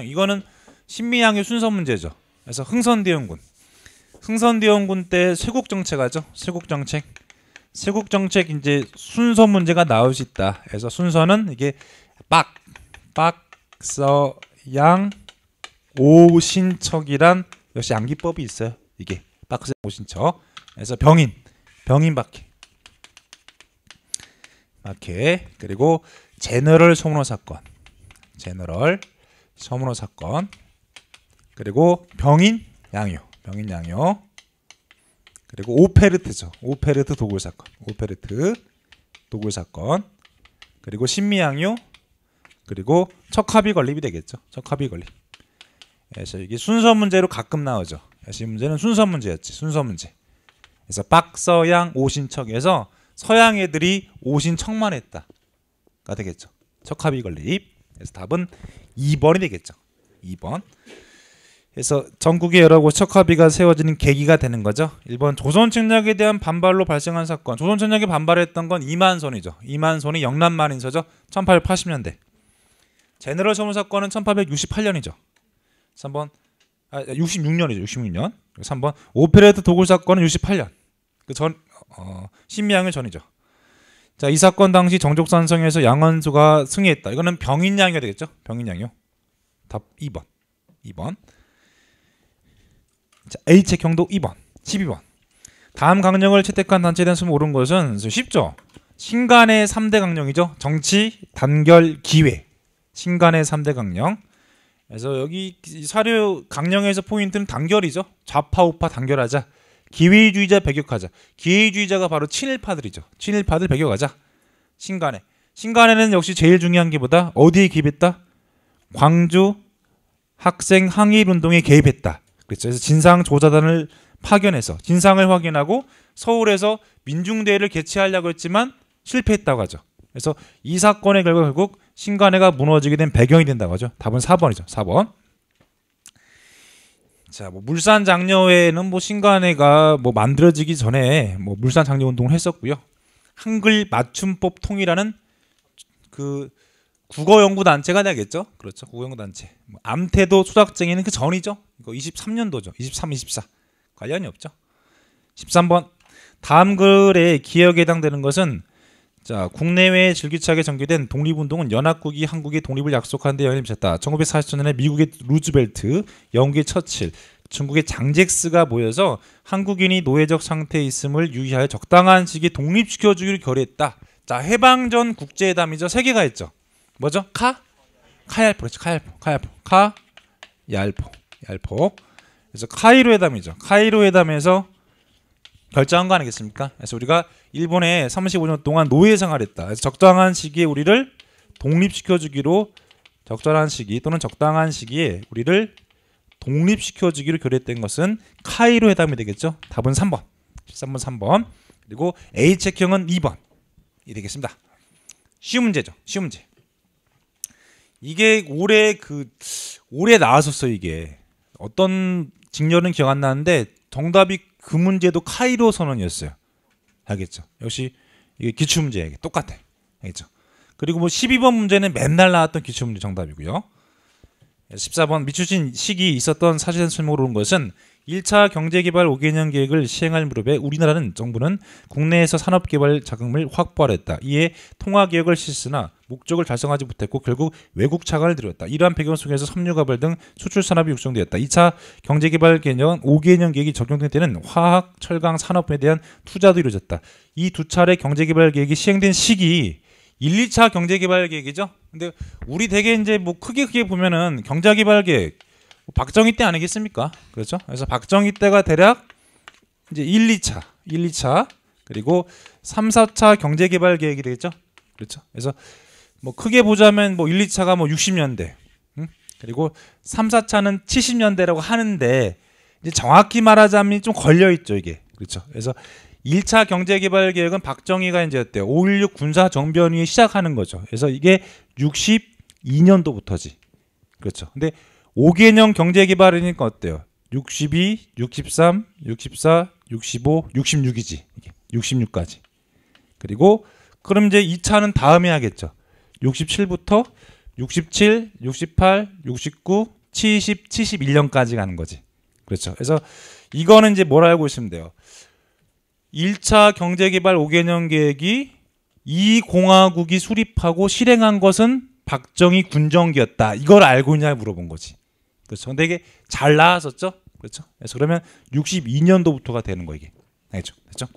이거는 신미양요 순서 문제죠. 그래서 흥선대원군 때 쇄국정책하죠. 쇄국정책 이제 순서 문제가 나올 수 있다. 그래서 순서는 이게 빡서양 오신척이란 역시 암기법이 있어요. 이게 빡서양 오신척. 그래서 병인박해. 그리고 제너럴 서문호 사건. 그리고 병인 양요. 그리고 오페르트죠. 오페르트 도굴 사건. 그리고 신미양요, 그리고 척합이 건립이 되겠죠. 척합이 건립. 그래서 이게 순서 문제로 가끔 나오죠. 이 문제는 순서 문제였지. 순서 문제. 그래서 박서양 오신척에서 서양 애들이 오신척만 했다가 되겠죠. 척합이 건립. 그래서 답은 2번이 되겠죠. 2번. 그래서 전국에 여러 곳 척합의가 세워지는 계기가 되는 거죠. 1번 조선 침략에 대한 반발로 발생한 사건. 조선 침략에 반발했던 건 이만손이죠. 이만손이 영남만인서죠. 1880년대. 제너럴 소문 사건은 1868년이죠. 3번 66년이죠. 66년. 3번 오페레트 도굴 사건은 68년. 그 전 신미양의 전이죠. 자, 이 사건 당시 정족산성에서 양원수가 승리했다. 이거는 병인양이 되겠죠. 병인양이요. 답 2번. 2번. 자, A책형도 2번. 12번. 다음 강령을 채택한 단체에 대한 수는 옳은 것은 쉽죠. 신간의 3대 강령이죠. 정치, 단결, 기회. 신간의 3대 강령. 그래서 여기 사료 강령에서 포인트는 단결이죠. 좌파 우파 단결하자. 기회주의자 배격하자. 기회주의자가 바로 친일파들이죠. 친일파들 배격하자. 신간에. 신간에는 역시 제일 중요한 게 뭐다? 어디에 개입했다? 광주 학생 항일운동에 개입했다. 그렇죠. 그래서 진상조사단을 파견해서 진상을 확인하고 서울에서 민중대회를 개최하려고 했지만 실패했다고 하죠. 그래서 이 사건의 결과 결국 신간회가 무너지게 된 배경이 된다고 하죠. 답은 4번이죠. 4번. 자, 뭐 물산 장려회는 뭐 신간회가 뭐 만들어지기 전에 뭐 물산 장려 운동을 했었고요. 한글 맞춤법 통일하는 그 국어 연구 단체가 되겠죠. 그렇죠. 국어 연구 단체. 뭐 암태도 수작쟁이는 그 전이죠. 이거 23년도죠. 23, 24. 관련이 없죠. 13번. 다음 글의 기억에 해당되는 것은 자, 국내외에 줄기차게 전개된 독립운동은 연합국이 한국의 독립을 약속한 데 영향을 미쳤다. 1940년에 미국의 루즈벨트, 영국의 처칠, 중국의 장잭스가 모여서 한국인이 노예적 상태에 있음을 유의하여 적당한 시기에 독립시켜주기를 결의했다. 자, 해방전 국제회담이죠. 세 개가 있죠. 뭐죠? 카얄포. 그래서 카이로 회담이죠. 카이로 회담에서 결정한 거 아니겠습니까? 그래서 우리가 일본에 35년 동안 노예 생활했다. 그래서 적당한 시기에 우리를 독립시켜주기로 적절한 시기 또는 적당한 시기에 우리를 독립시켜주기로 결의했던 것은 카이로 회담이 되겠죠. 답은 3번. 13번 3번. 그리고 A책형은 2번이 되겠습니다. 쉬운 문제죠. 쉬운 문제. 이게 올해 나왔었어요. 이게 어떤 직렬은 기억 안 나는데 정답이 그 문제도 카이로 선언이었어요. 알겠죠? 역시 이게 기출 문제 똑같아. 알겠죠? 그리고 뭐 12번 문제는 맨날 나왔던 기출 문제 정답이고요. 14번 미추신 시기 있었던 사실은 설명으로 온 것은 1차 경제개발 5개년 계획을 시행할 무렵에 우리나라는 정부는 국내에서 산업개발 자금을 확보하려 했다. 이에 통화개혁을 실시나 목적을 달성하지 못했고 결국 외국 차관을 들였다. 이러한 배경 속에서 섬유가발 등 수출산업이 육성되었다. 2차 경제개발 개념 5개년 계획이 적용될 때는 화학, 철강 산업에 대한 투자도 이루어졌다. 이 두 차례 경제개발 계획이 시행된 시기 1, 2차 경제개발 계획이죠. 근데 우리 되게 이제 뭐 크게 보면은 경제개발 계획 박정희 때 아니겠습니까? 그렇죠? 그래서 박정희 때가 대략 이제 1, 2차 그리고 3, 4차 경제개발 계획이 되겠죠? 그렇죠? 그래서 뭐 크게 보자면 뭐 1, 2차가 뭐 60년대, 그리고 3, 4차는 70년대라고 하는데 이제 정확히 말하자면 좀 걸려 있죠 이게. 그렇죠? 그래서 1차 경제개발 계획은 박정희가 이제 어때요? 5.16 군사 정변위에 시작하는 거죠. 그래서 이게 62년도부터지. 그렇죠? 근데 5개년 경제개발이니까 어때요? 62, 63, 64, 65, 66이지. 66까지. 그리고 그럼 이제 2차는 다음에 하겠죠. 67부터 67, 68, 69, 70, 71년까지 가는 거지. 그렇죠. 그래서 이거는 이제 뭘 알고 있으면 돼요. 1차 경제개발 5개년 계획이 이 공화국이 수립하고 실행한 것은 박정희 군정기였다. 이걸 알고 있냐 물어본 거지. 그렇죠. 근데 이게 잘 나왔었죠. 그렇죠. 그래서 그러면 62년도부터가 되는 거 이게. 알겠죠? 됐죠?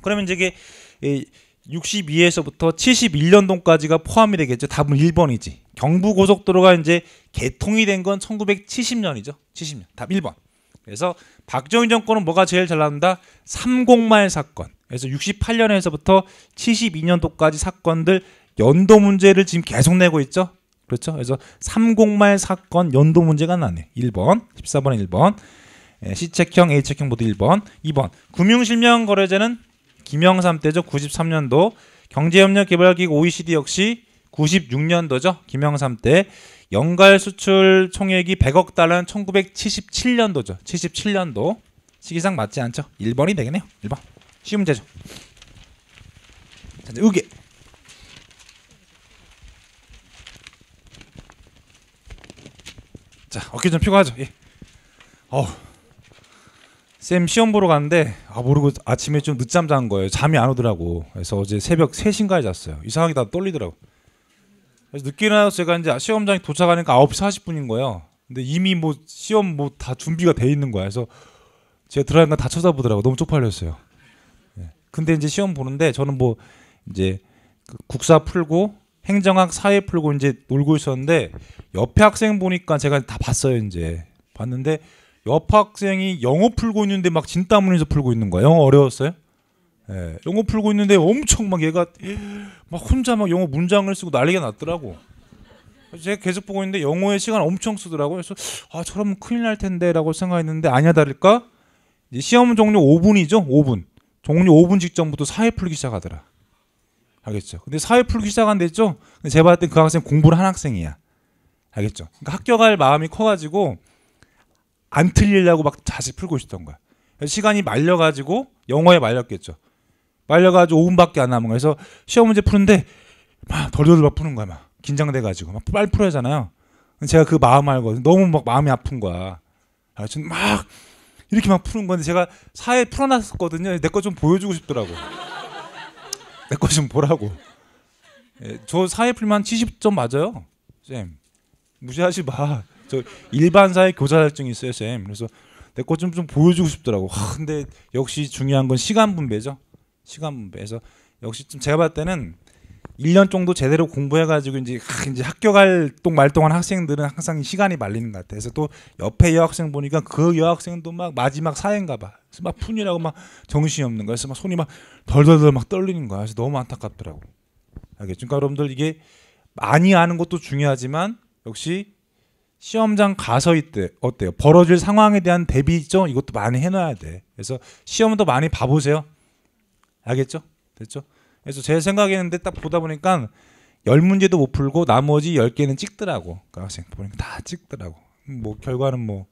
그러면 이제 이게 62에서부터 71년도까지가 포함이 되겠죠. 답은 1번이지. 경부고속도로가 이제 개통이 된 건 1970년이죠. 70년. 답 1번. 그래서 박정희 정권은 뭐가 제일 잘 나온다? 삼공말 사건. 그래서 68년에서부터 72년도까지 사건들 연도 문제를 지금 계속 내고 있죠. 그렇죠. 그래서 30말 사건 연도 문제가 나네. 1번, 14번에 1번. C책형, A책형 모두 1번. 2번. 금융실명거래제는 김영삼 때죠. 93년도. 경제협력개발기구 OECD 역시 96년도죠. 김영삼 때. 연갈 수출 총액이 100억 달러는 1977년도죠. 77년도. 시기상 맞지 않죠? 1번이 되겠네요. 1번. 쉬운 문제죠. 자, 의계. 자, 어깨 좀 펴고 하죠. 예. 쌤 시험 보러 갔는데 모르고 아침에 좀 늦잠 잔 거예요. 잠이 안 오더라고. 그래서 어제 새벽 3시인가에 잤어요. 이상하게 다 떨리더라고. 그래서 늦게 일어나서 제가 이제 시험장에 도착하니까 9시 40분인 거예요. 근데 이미 뭐 시험 뭐 다 준비가 돼 있는 거야. 그래서 제가 들어가니까 다 쳐다보더라고. 너무 쪽팔렸어요. 예. 근데 이제 시험 보는데 저는 뭐 이제 국사 풀고 행정학 사회 풀고 이제 놀고 있었는데 옆에 학생 보니까 제가 다 봤어요. 이제 봤는데 옆 학생이 영어 풀고 있는데 막 진땀 흘리면서 풀고 있는 거야. 영어 어려웠어요? 예, 영어 풀고 있는데 엄청 막 얘가 막 혼자 막 영어 문장을 쓰고 난리가 났더라고. 그래서 제가 계속 보고 있는데 영어의 시간 엄청 쓰더라고요. 그래서 저러면 큰일 날 텐데라고 생각했는데 아니야 다를까? 이제 시험 종료 5분이죠. 5분. 종료 5분 직전부터 사회 풀기 시작하더라. 알겠죠? 근데 사회 풀기 시작한댔죠? 근데 제가 봤을 때 그 학생 공부를 한 학생이야. 알겠죠? 그러니까 합격할 마음이 커가지고 안 틀리려고 막 자식 풀고 있었던 거야. 시간이 말려가지고 영어에 말렸겠죠. 말려가지고 5분밖에 안 남은 거야. 그래서 시험 문제 푸는데 막 덜덜덜 막 푸는 거야. 막 긴장돼가지고 막 빨리 풀어야 하잖아요. 제가 그 마음 알거든요. 너무 막 마음이 아픈 거야. 그래서 막 이렇게 막 푸는 건데 제가 사회 풀어놨었거든요. 내 거 좀 보여주고 싶더라고. 내 거 좀 보라고. 저 사회 풀면 70점 맞아요. 쌤. 무시하지 마. 저 일반 사회 교사 자격증이 있어요, 쌤. 그래서 내 거 좀 보여주고 싶더라고. 근데 역시 중요한 건 시간 분배죠. 시간 분배에서 역시 좀 제가 봤을 때는 1년 정도 제대로 공부해가지고 이제 합격할 말동한 학생들은 항상 시간이 말리는 것 같아. 그래서 또 옆에 여학생 보니까 그 여학생도 막 마지막 사회인가 봐. 그래서 막 푼이라고 막 정신이 없는 거야. 그래서 막 손이 막 덜덜덜 막 떨리는 거야. 그래서 너무 안타깝더라고. 알겠죠? 그러니까 여러분들 이게 많이 아는 것도 중요하지만 역시 시험장 가서 이때 어때요? 벌어질 상황에 대한 대비 있죠? 이것도 많이 해놔야 돼. 그래서 시험도 많이 봐보세요. 알겠죠? 됐죠? 그래서 제 생각에는 딱 보다 보니까 10문제도 못 풀고 나머지 10개는 찍더라고. 그 학생 보니까 다 찍더라고. 뭐 결과는 뭐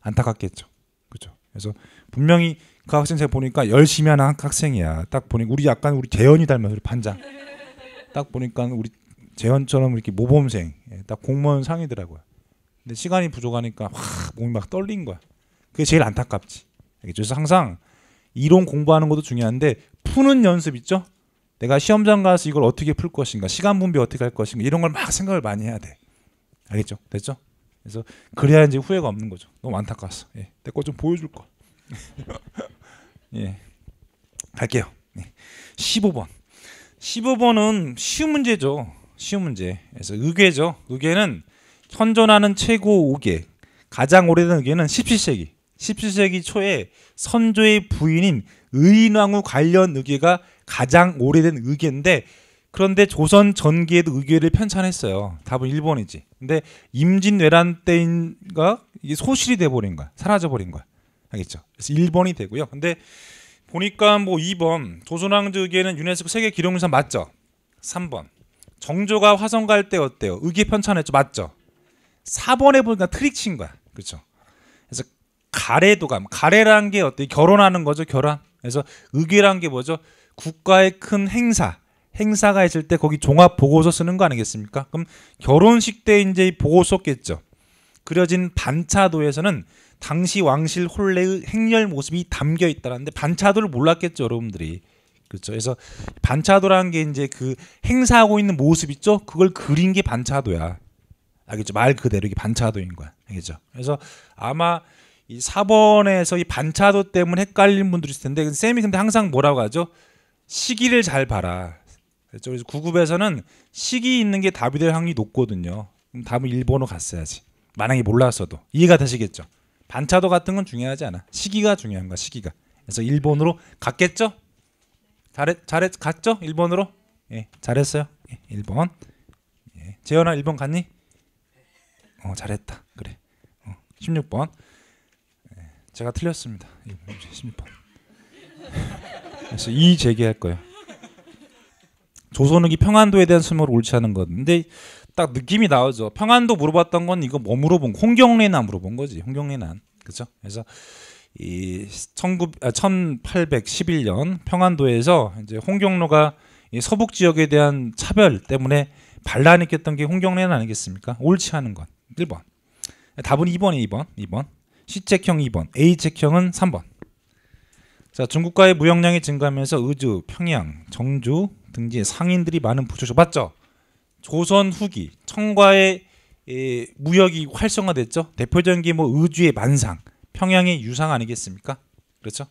안타깝겠죠. 그렇죠? 그래서 분명히 그 학생 제가 보니까 열심히 하는 학생이야. 딱 보니까 우리 약간 우리 재현이 닮아서 우리 반장. 딱 보니까 우리 재현처럼 이렇게 모범생. 딱 공무원 상이더라고요. 근데 시간이 부족하니까 몸이 막 떨린 거야. 그게 제일 안타깝지. 알겠죠? 그래서 항상 이론 공부하는 것도 중요한데 푸는 연습 있죠? 내가 시험장 가서 이걸 어떻게 풀 것인가, 시간 분배 어떻게 할 것인가 이런 걸 막 생각을 많이 해야 돼. 알겠죠? 됐죠? 그래서 그래야 이제 후회가 없는 거죠. 너무 안타까웠어. 내 거 좀 보여줄 거. 갈게요. 15번. 15번은 쉬운 문제죠. 쉬운 문제. 그래서 의궤죠. 의궤는 현존하는 최고 의궤. 가장 오래된 의궤는 17세기. 17세기 초에 선조의 부인인 의인왕후 관련 의궤가 가장 오래된 의궤인데 그런데 조선 전기에도 의궤를 편찬했어요. 답은 1번이지. 근데 임진왜란 때인가 이게 소실이 돼버린 거야. 사라져버린 거야. 알겠죠? 그래서 1번이 되고요. 근데 보니까 뭐 2번 조선왕조 의궤는 유네스코 세계 기록유산 맞죠? 3번 정조가 화성 갈 때 어때요? 의궤 편찬했죠? 맞죠? 4번에 보니까 트릭 친 거야. 그렇죠? 그래서 가래도감. 가래라는 게 어때요? 결혼하는 거죠. 결혼. 그래서 의궤라는 게 뭐죠? 국가의 큰 행사가 있을 때 거기 종합 보고서 쓰는 거 아니겠습니까? 그럼 결혼식 때 이제 보고서 썼겠죠. 그려진 반차도에서는 당시 왕실 혼례의 행렬 모습이 담겨 있다는데 반차도를 몰랐겠죠, 여러분들이. 그렇죠. 그래서 반차도라는 게 이제 그 행사하고 있는 모습 있죠? 그걸 그린 게 반차도야. 알겠죠? 말 그대로 이게 반차도인 거야. 알겠죠? 그래서 아마 이 4번에서 이 반차도 때문에 헷갈리는 분들이 있을 텐데 쌤이 근데 항상 뭐라고 하죠? 시기를 잘 봐라. 그렇죠? 그래서 9급에서는 시기 있는 게 답이 될 확률이 높거든요. 그럼 답은 1번으로 갔어야지. 만약에 몰랐어도. 이해가 되시겠죠? 반차도 같은 건 중요하지 않아. 시기가 중요한 거야. 시기가. 그래서 1번으로 갔겠죠? 갔죠? 1번으로? 예, 잘했어요. 1번. 예. 재현아 1번 갔니? 잘했다. 그래. 16번. 예. 제가 틀렸습니다. 16번. 그래서 이 제기할 거예요. 조선후기 평안도에 대한 설명을 옳지 않은 것. 근데 딱 느낌이 나오죠. 평안도 물어봤던 건 이거 뭐 물어본 홍경래난 물어본 거지. 홍경래난. 그렇죠? 그래서 이 1811년 평안도에서 이제 홍경로가 이 서북 지역에 대한 차별 때문에 반란이 일으켰던 게 홍경래는 아니겠습니까? 옳지 않은 건 1번. 답은 2번이 2번. C책형 2번. A책형은 3번. 자, 중국과의 무역량이 증가하면서 의주, 평양, 정주 등지 상인들이 많은 부처죠. 맞죠? 조선 후기 청과의 무역이 활성화됐죠. 대표적인 게 뭐 의주의 만상, 평양의 유상 아니겠습니까? 그렇죠?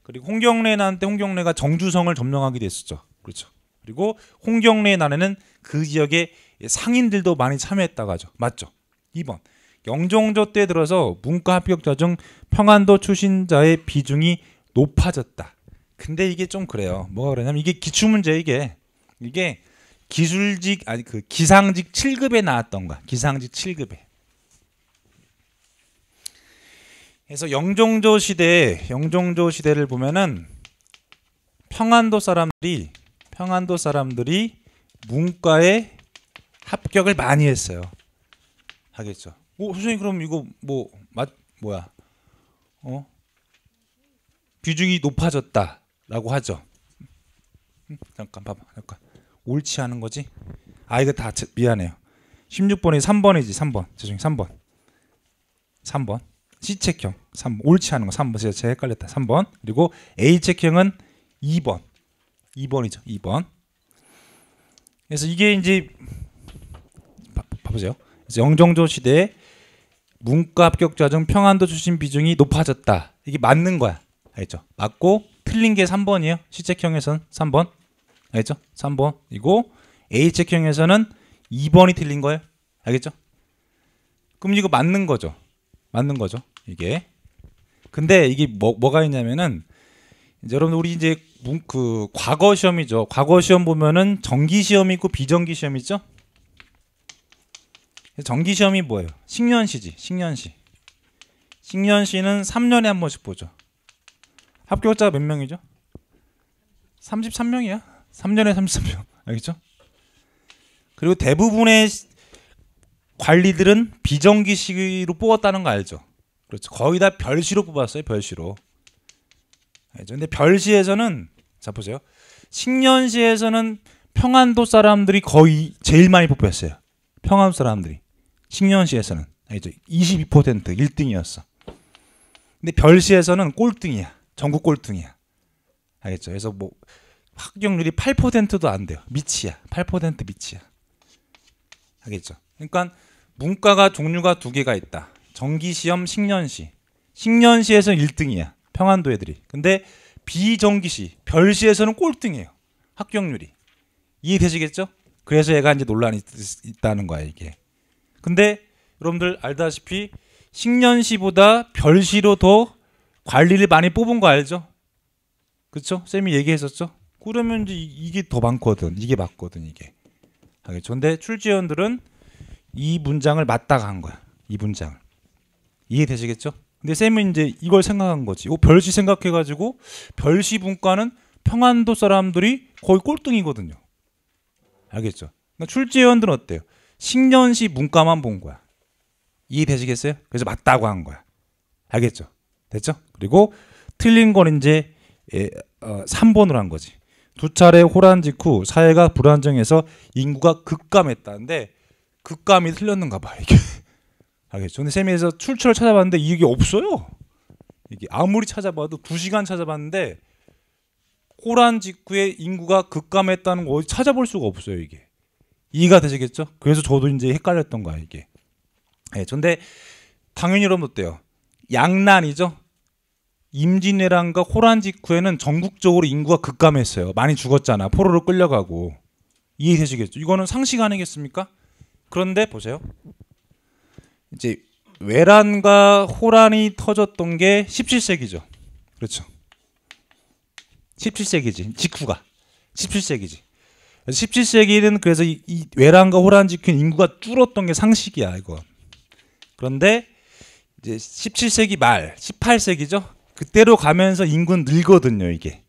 그리고 홍경래난 때 홍경래가 정주성을 점령하게 됐었죠. 그렇죠? 그리고 홍경래 난에는 그 지역의 상인들도 많이 참여했다고 하죠. 맞죠? 2번. 영종조 때 들어서 문과 합격자 중 평안도 출신자의 비중이 높아졌다. 근데 이게 좀 그래요. 뭐가 그러냐면 이게 기출문제 이게 기술직 아니 그 기상직 7급에 나왔던 거야. 기상직 7급에. 그래서 영종조 시대를 보면은 평안도 사람들이 문과에 합격을 많이 했어요. 하겠죠. 선생님 그럼 이거 뭐야? 비중이 높아졌다라고 하죠. 잠깐 봐봐. 잠깐. 옳지 않은 거지? 이거 다 미안해요. 16번이 3번이지. 3번. 죄송해요. 3번. C책형 3번. 옳지 않은 거 3번. 제가 헷갈렸다. 3번. 그리고 A책형은 2번. 2번이죠. 2번. 그래서 이게 이제 봐보세요. 그래서 영종조 시대에 문과 합격자 중 평안도 출신 비중이 높아졌다. 이게 맞는 거야. 알겠죠? 맞고 틀린 게 3번이에요. C책형에서는 3번. 알겠죠? 3번이고 A책형에서는 2번이 틀린 거예요. 알겠죠? 그럼 이거 맞는 거죠. 이게. 근데 이게 뭐가 있냐면은 이제 여러분 우리 이제 그 과거 시험이죠. 과거 시험 보면은 정기 시험이 있고 비정기 시험이 있죠. 정기 시험이 뭐예요? 식년시지. 식년시는 3년에 한 번씩 보죠. 합격자가 몇 명이죠? 33명이야. 3년에 33명. 알겠죠? 그리고 대부분의 관리들은 비정기시로 뽑았다는 거 알죠? 그렇죠. 거의 다 별시로 뽑았어요. 별시로. 알죠? 근데 별시에서는 자 보세요. 식년시에서는 평안도 사람들이 거의 제일 많이 뽑혔어요. 평안도 사람들이. 식년시에서는 알죠? 22% 1등이었어. 근데 별시에서는 꼴등이야. 전국 꼴등이야. 알겠죠? 그래서 뭐 합격률이 8%도 안 돼요. 미치야. 8% 미치야. 알겠죠? 그러니까 문과가 종류가 두 개가 있다. 정기시험, 식년시. 식년시에서는 1등이야. 평안도 애들이. 근데 비정기시, 별시에서는 꼴등이에요. 합격률이. 이해되시겠죠? 그래서 얘가 이제 논란이 있다는 거야, 이게. 근데 여러분들 알다시피 식년시보다 별시로 더 관리를 많이 뽑은 거 알죠? 그렇죠? 쌤이 얘기했었죠? 그러면 이제 이게 더 많거든. 이게 맞거든, 이게. 알겠죠? 근데 출제원들은 이 문장을 맞다가 한 거야. 이 문장을. 이해되시겠죠? 근데 쌤은 이제 이걸 생각한 거지. 별시 생각해가지고 별시 문과는 평안도 사람들이 거의 꼴등이거든요. 알겠죠? 그러니까 출제원들은 어때요? 식년시 문과만 본 거야. 이해되시겠어요? 그래서 맞다고 한 거야. 알겠죠? 됐죠? 그리고 틀린 건 이제 3번으로 한 거지. 두 차례 호란 직후 사회가 불안정해서 인구가 급감했다는데 급감이 틀렸는가 봐 이게. 알겠죠? 근데 쌤에서 출처를 찾아봤는데 이게 없어요. 이게 아무리 찾아봐도 2시간 찾아봤는데 호란 직후에 인구가 급감했다는 거 어디 찾아볼 수가 없어요 이게. 이해가 되시겠죠? 그래서 저도 이제 헷갈렸던 거야 이게. 근데 당연히 여러분 어때요? 양난이죠. 임진왜란과 호란 직후에는 전국적으로 인구가 급감했어요. 많이 죽었잖아. 포로로 끌려가고. 이해되시겠죠? 이거는 상식 아니겠습니까? 그런데 보세요. 이제 외란과 호란이 터졌던 게 17세기죠. 그렇죠. 17세기지. 직후가. 17세기지. 17세기는 그래서 이 외란과 호란지큐는 인구가 줄었던 게 상식이야 이거. 그런데 이제 17세기 말, 18세기죠. 그때로 가면서 인구는 늘거든요 이게.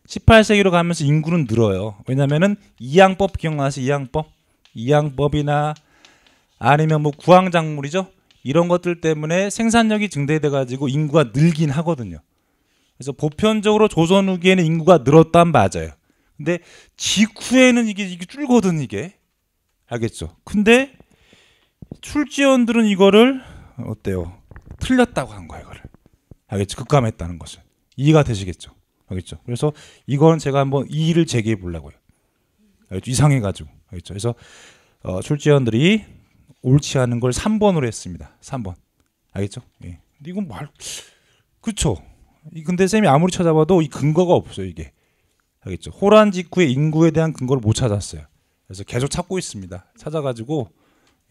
18세기로 가면서 인구는 늘어요. 왜냐면은 이양법 기억나세요? 이양법? 이양법이나 아니면 뭐 구황작물이죠. 이런 것들 때문에 생산력이 증대돼 가지고 인구가 늘긴 하거든요. 그래서 보편적으로 조선 후기에는 인구가 늘었단 맞아요. 근데 직후에는 이게 줄거든 이게. 알겠죠? 근데 출지원들은 이거를 어때요? 틀렸다고 한 거야 이거를. 알겠죠? 급감했다는 것을. 이해가 되시겠죠? 알겠죠? 그래서 이건 제가 한번 이의를 제기해 보려고요. 알겠죠? 이상해 가지고. 알겠죠? 그래서 출지원들이 옳지 않은 걸 3번으로 했습니다. 3번. 알겠죠? 예. 근데 이건 그쵸? 근데 쌤이 아무리 찾아봐도 이 근거가 없어요, 이게. 알겠죠? 호란 직후의 인구에 대한 근거를 못 찾았어요. 그래서 계속 찾고 있습니다. 찾아가지고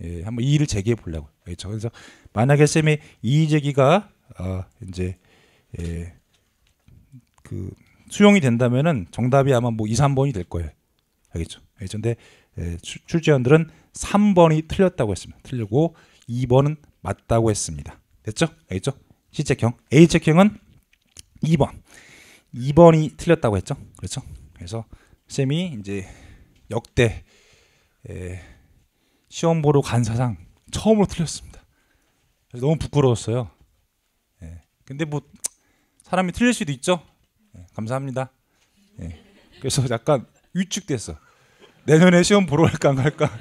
예, 한번 이의를 제기해 보려고. 알겠죠? 그래서 만약에 쌤의 이의 제기가 이제 예, 그 수용이 된다면은 정답이 아마 뭐 2, 3번이 될 거예요. 알겠죠? 알겠죠? 근데 예, 출제원들은 3번이 틀렸다고 했습니다. 틀리고 2번은 맞다고 했습니다. 됐죠? 알겠죠? C체형, A체형은 2번이 틀렸다고 했죠. 그렇죠? 그래서 쌤이 이제 역대 시험 보러 간 사상 처음으로 틀렸습니다. 그래서 너무 부끄러웠어요. 근데 뭐 사람이 틀릴 수도 있죠. 감사합니다. 그래서 약간 위축됐어. 내년에 시험 보러 갈까 안 갈까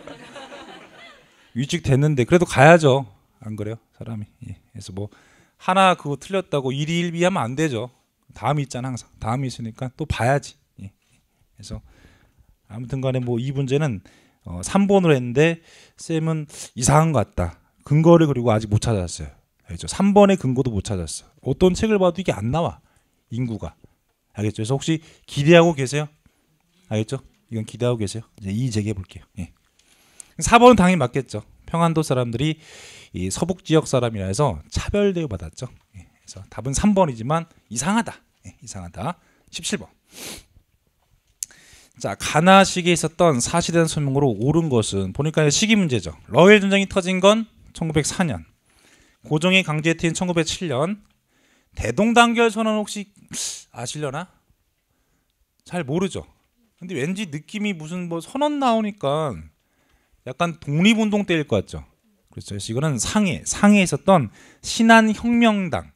위축됐는데 그래도 가야죠. 안 그래요? 사람이. 그래서 뭐 하나 그거 틀렸다고 일희일비하면 안 되죠. 다음이 있잖아 항상. 다음이 있으니까 또 봐야지. 그래서 아무튼간에 뭐 이 문제는 3번으로 했는데 쌤은 이상한 것 같다. 근거를 그리고 아직 못 찾았어요. 알겠죠? 3번의 근거도 못 찾았어. 어떤 책을 봐도 이게 안 나와. 인구가. 알겠죠? 그래서 혹시 기대하고 계세요? 알겠죠? 이건 기대하고 계세요? 이제 이의 제기해 볼게요. 4번은 당연히 맞겠죠. 평안도 사람들이 이 서북 지역 사람이라 해서 차별 대우 받았죠. 그래서 답은 3번이지만 이상하다. 이상하다. 17번. 자, 가나식에 있었던 사실에 대한 설명으로 옳은 것은 보니까 시기 문제죠. 러일 전쟁이 터진 건 1904년. 고종이 강제 트인 1907년. 대동단결 선언 혹시 아시려나? 잘 모르죠. 근데 왠지 느낌이 무슨 뭐 선언 나오니까 약간 독립운동 때일 것 같죠. 그렇죠. 그래서 이거는 상해에 있었던 신한혁명당,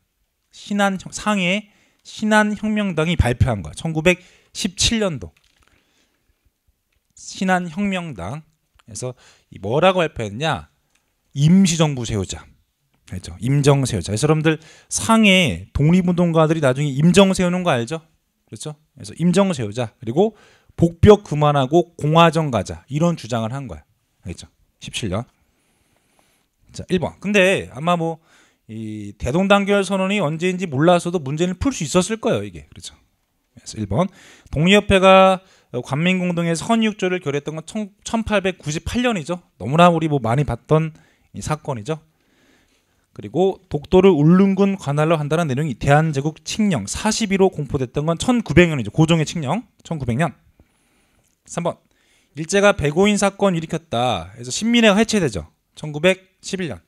상해 신한혁명당이 발표한 거야. 1917년도 신한혁명당. 그래서 뭐라고 발표했냐? 임시정부 세우자. 그렇죠. 임정 세우자. 그래서 여러분들 상해 독립운동가들이 나중에 임정 세우는 거 알죠? 그렇죠. 그래서 임정 세우자. 그리고 복벽 그만하고 공화정 가자. 이런 주장을 한 거야. 알겠죠? 17년. 자, 1번. 근데 아마 뭐 이 대동단결 선언이 언제인지 몰라서도 문제는 풀 수 있었을 거예요, 이게. 그렇죠. 그래서 1번. 독립협회가 관민공동회에서 헌의육조를 결의했던 건 1898년이죠. 너무나 우리 뭐 많이 봤던 이 사건이죠. 그리고 독도를 울릉군 관할로 한다는 내용이 대한제국 칙령 41호 공포됐던 건 1900년이죠. 고종의 칙령 1900년. 3번. 일제가 백오인 사건 일으켰다. 그래서 신민회가 해체되죠. 1911년.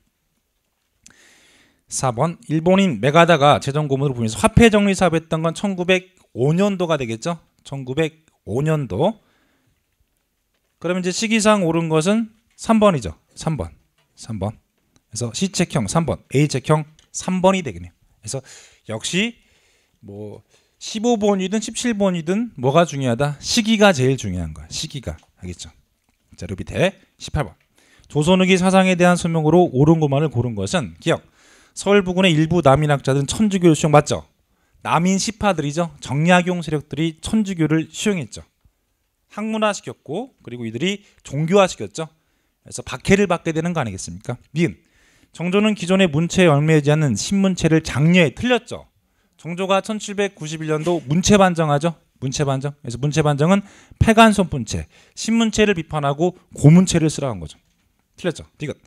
4번. 일본인 메가다가 재정 고문으로 부면서 화폐 정리 사업했던 건 1905년도가 되겠죠. 1905년도. 그러면 이제 시기상 옳은 것은 3번이죠. 3번. 그래서 C체형 3번, A체형 3번이 되겠네요. 그래서 역시 뭐 15번이든 17번이든 뭐가 중요하다? 시기가 제일 중요한 거야. 시기가. 알겠죠? 자, 그 밑에 18번. 조선 후기 사상에 대한 설명으로 옳은 것만을 고른 것은 기억. 서울 부근의 일부 남인학자들은 천주교를 수용 맞죠? 남인 시파들이죠. 정약용 세력들이 천주교를 수용했죠. 학문화시켰고 그리고 이들이 종교화시켰죠. 그래서 박해를 받게 되는 거 아니겠습니까? 미음. 정조는 기존의 문체에 얽매이지 않는 신문체를 장려해. 틀렸죠. 정조가 1791년도 문체 반정하죠. 문체 반정. 그래서 문체 반정은 폐간손문체, 신문체를 비판하고 고문체를 쓰라고 한 거죠. 틀렸죠. 디귿.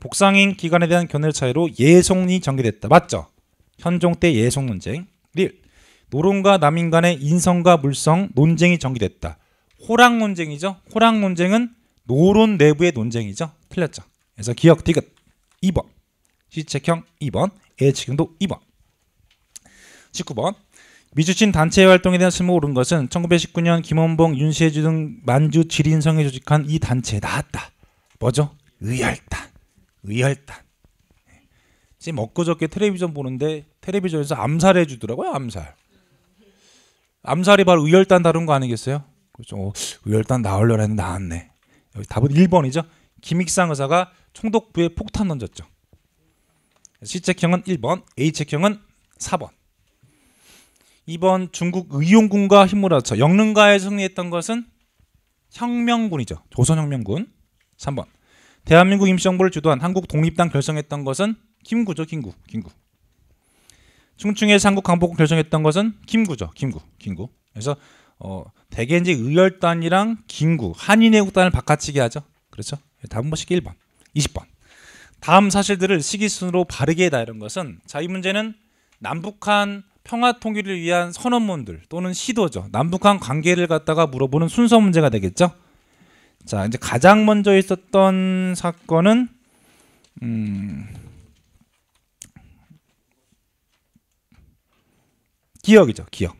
복상인 기간에 대한 견해 차이로 예송이 전개됐다. 맞죠? 현종 때 예송 논쟁. 릴. 노론과 남인 간의 인성과 물성 논쟁이 전개됐다. 호랑 논쟁이죠. 호랑 논쟁은 노론 내부의 논쟁이죠. 틀렸죠. 그래서 기억 디귿 2번. 시책형 2번. 예측형도 2번. 19번. 미주친 단체 활동에 대한 쓸모 옳은 것은 1919년 김원봉, 윤시혜주 등 만주 지린성에 조직한 이 단체에 나왔다. 뭐죠? 의열단. 의열단. 지금 엊그저께 텔레비전 보는데 텔레비전에서 암살해 주더라고요. 암살. 암살이 바로 의열단 다룬 거 아니겠어요? 그렇죠. 의열단 나오려고 했는데 나왔네. 여기 답은 1번이죠. 김익상 의사가 총독부에 폭탄 던졌죠. C책형은 1번, A책형은 4번. 2번 중국 의용군과 힘을 합쳐 영릉가에 승리했던 것은 혁명군이죠. 조선혁명군. 3번. 대한민국 임시정부를 주도한 한국 독립당 결성했던 것은 김구죠. 김구. 충충의 삼국 강복을 결성했던 것은 김구죠. 김구. 그래서 대개 이제 의열단이랑 김구, 한인애국단을 바꿔치기 하죠. 그렇죠? 답은 뭐식 1번. 20번. 다음 사실들을 시기순으로 바르게 해다 이런 것은 자, 이 문제는 남북한 평화 통일을 위한 선언문들 또는 시도죠. 남북한 관계를 갖다가 물어보는 순서 문제가 되겠죠. 자, 이제 가장 먼저 있었던 사건은 기억이죠. 기억.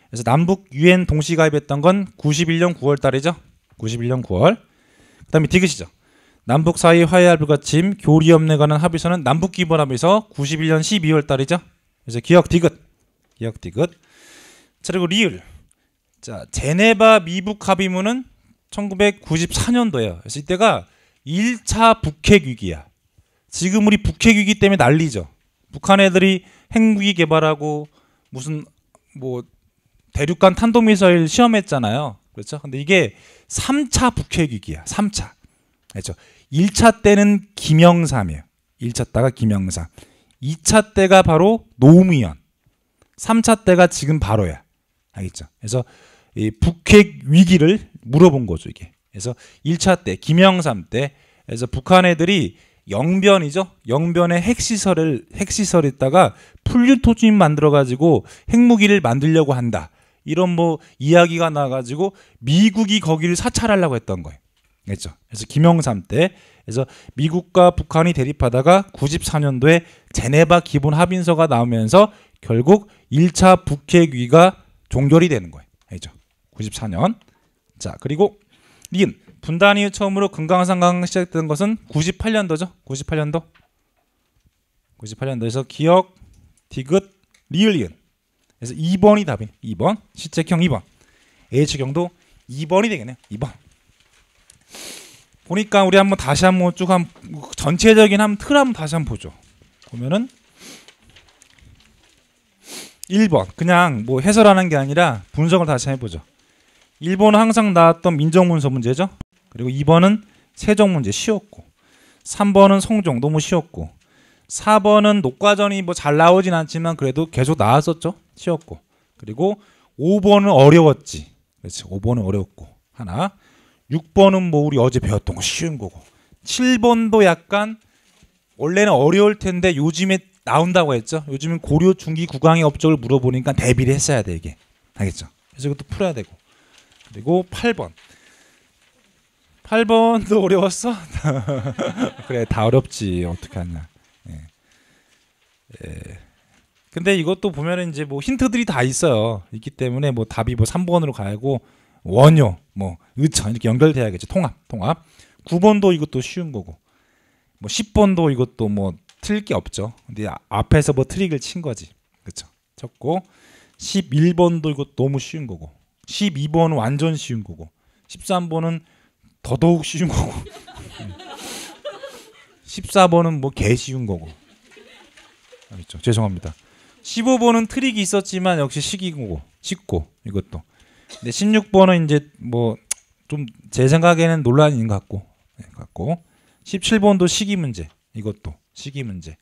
그래서 남북 유엔 동시 가입했던 건 91년 9월 달이죠. 91년 9월. 그다음에 디귿이죠. 남북 사이 화해할 불가침 교리협례 관한 합의서는 남북 기본 합의서 91년 12월 달이죠. 그래서 기억 디귿. 자, 그리고 리을. 자, 제네바 미북 합의문은 1994년도예요. 그래서 이때가 1차 북핵 위기야. 지금 우리 북핵 위기 때문에 난리죠. 북한 애들이 핵무기 개발하고 무슨 뭐 대륙간 탄도미사일 시험했잖아요. 그렇죠? 근데 이게 3차 북핵 위기야. 3차. 그렇죠? 1차 때는 김영삼이에요. 1차 때가 김영삼. 2차 때가 바로 노무현. 3차 때가 지금 바로야. 알겠죠? 그래서 이 북핵 위기를 물어본 거죠, 이게. 그래서 1차 때 김영삼 때 그래서 북한 애들이 영변이죠. 영변에 핵시설에다가 플루토늄 만들어 가지고 핵무기를 만들려고 한다. 이런 뭐 이야기가 나 가지고 미국이 거기를 사찰하려고 했던 거예요. 그렇죠? 그래서 김영삼 때 그래서 미국과 북한이 대립하다가 94년도에 제네바 기본 합의서가 나오면서 결국 1차 북핵 위기가 종결이 되는 거예요. 알죠? 94년. 자, 그리고 리은 분단 이후 처음으로 금강산강 시작된 것은 98년도죠. 98년도에서 기억, 디귿, 리을, 리은. 그래서 2번이 답이에요. 2번. 시책형 2번. A책형도 2번이 되겠네요. 2번. 보니까 우리 한번 다시 한번 쭉 전체적인 틀 한번 다시 한번 보죠. 보면은 1번 그냥 뭐 해설하는 게 아니라 분석을 다시 해보죠. 1번은 항상 나왔던 민정문서 문제죠. 그리고 2번은 세종 문제 쉬웠고 3번은 성종 너무 쉬웠고 4번은 녹과전이 뭐 잘 나오진 않지만 그래도 계속 나왔었죠. 쉬웠고 그리고 5번은 어려웠지. 그렇죠. 5번은 어려웠고 하나 6번은 뭐 우리 어제 배웠던 거 쉬운 거고 7번도 약간 원래는 어려울 텐데 요즘에 나온다고 했죠. 요즘은 고려 중기 국왕의 업적을 물어보니까 대비를 했어야 돼 이게. 알겠죠? 그래서 이것도 풀어야 되고 그리고 8번도 어려웠어? 그래 다 어렵지 어떻게 하냐. 근데 이것도 보면은 이제 뭐 힌트들이 다 있어요. 있기 때문에 뭐 답이 뭐 3번으로 가고 원효, 뭐 의천 이렇게 연결돼야겠죠. 통합. 9번도 이것도 쉬운 거고, 뭐 10번도 이것도 뭐 틀릴 게 없죠. 근데 앞에서 뭐 트릭을 친 거지, 그렇죠? 쳤고 11번도 이것도 너무 쉬운 거고, 12번은 완전 쉬운 거고, 13번은 더더욱 쉬운 거고, 14번은 뭐 개 쉬운 거고, 알겠죠? 죄송합니다. 15번은 트릭이 있었지만 역시 식이고, 쉽고 이것도. 근데 16번은 이제 뭐 좀 제 생각에는 논란이 있는 것 같고 17번도 시기 문제 이것도 시기 문제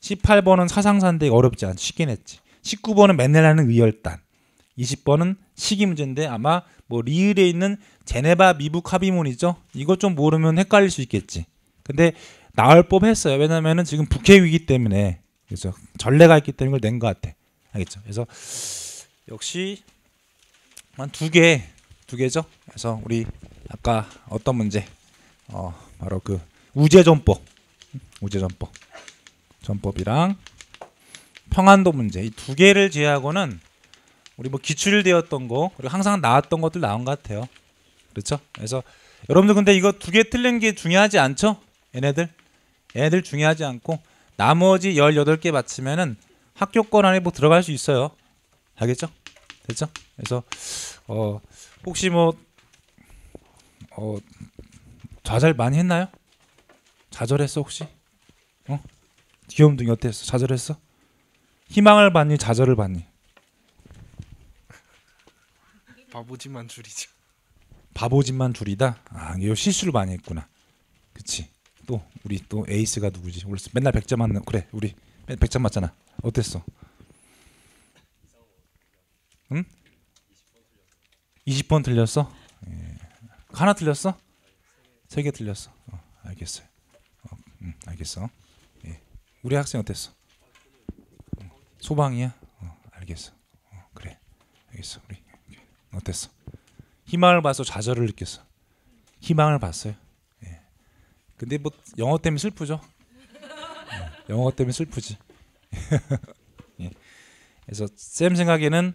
18번은 사상사인데 어렵지 않지 쉽긴 했지 19번은 맨날 하는 의열단 20번은 시기 문제인데 아마 뭐 리을에 있는 제네바 미북 합의문이죠 이거 좀 모르면 헷갈릴 수 있겠지 근데 나올 법했어요 왜냐면은 지금 북핵 위기 때문에 그래서 전례가 있기 때문에 이걸 낸 것 같아 알겠죠 그래서 역시 한 두 개 두 개죠. 그래서 우리 아까 어떤 문제? 바로 그 우제전법, 전법이랑 평안도 문제 이 두 개를 제외하고는 우리 뭐 기출되었던 거 그리고 항상 나왔던 것들 나온 것 같아요. 그렇죠? 그래서 여러분들 근데 이거 두 개 틀린 게 중요하지 않죠? 얘네들 중요하지 않고 나머지 18개 맞추면은 합격권 안에 뭐 들어갈 수 있어요. 알겠죠? 됐죠? 그래서 혹시 뭐 좌절 많이 했나요? 좌절했어 혹시? 귀염둥이 어땠어? 좌절했어? 희망을 받니? 좌절을 받니? 바보짓만 줄이죠. 바보짓만 줄이다? 아 이거 실수를 많이 했구나. 그치? 또 우리 또 에이스가 누구지? 우리 맨날 100점 맞는 그래 우리 100점 맞잖아. 어땠어? 응? 20번 틀렸어? 예. 하나 틀렸어? 3개 틀렸어. 알겠어요. 알겠어. 예. 우리 학생 어땠어? 소방이야? 알겠어. 그래. 알겠어. 우리 어땠어? 희망을 봐서 좌절을 느꼈어. 희망을 봤어요. 예. 근데 뭐 영어 때문에 슬프죠. 영어 때문에 슬프지. 예. 그래서 쌤 생각에는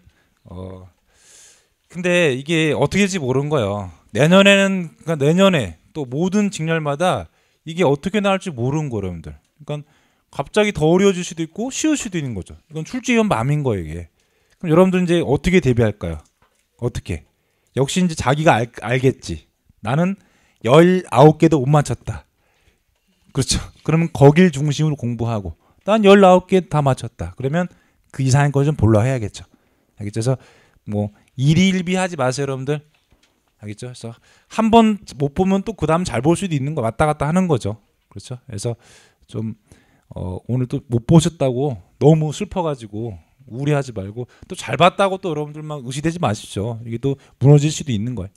근데 이게 어떻게 될지 모르는 거예요. 그러니까 내년에 또 모든 직렬마다 이게 어떻게 나올지 모르는 거예요, 여러분들. 그러니까 갑자기 더 어려워질 수도 있고 쉬울 수도 있는 거죠. 이건 출제위원 맘인 거예요, 이게. 그럼 여러분들 이제 어떻게 대비할까요? 어떻게? 역시 이제 자기가 알겠지. 나는 19개도 못 맞췄다. 그렇죠. 그러면 거길 중심으로 공부하고 난 19개 다 맞췄다. 그러면 그 이상의 걸 좀 볼라 해야겠죠. 알겠죠? 그래서 뭐 일희일비하지 마세요, 여러분들. 알겠죠? 그래서 한 번 못 보면 또 그다음 잘 볼 수도 있는 거 왔다 갔다 하는 거죠. 그렇죠? 그래서 좀 오늘 또 못 보셨다고 너무 슬퍼가지고 우울해하지 말고 또 잘 봤다고 또 여러분들 막 의시되지 마십시오. 이게 또 무너질 수도 있는 거예요.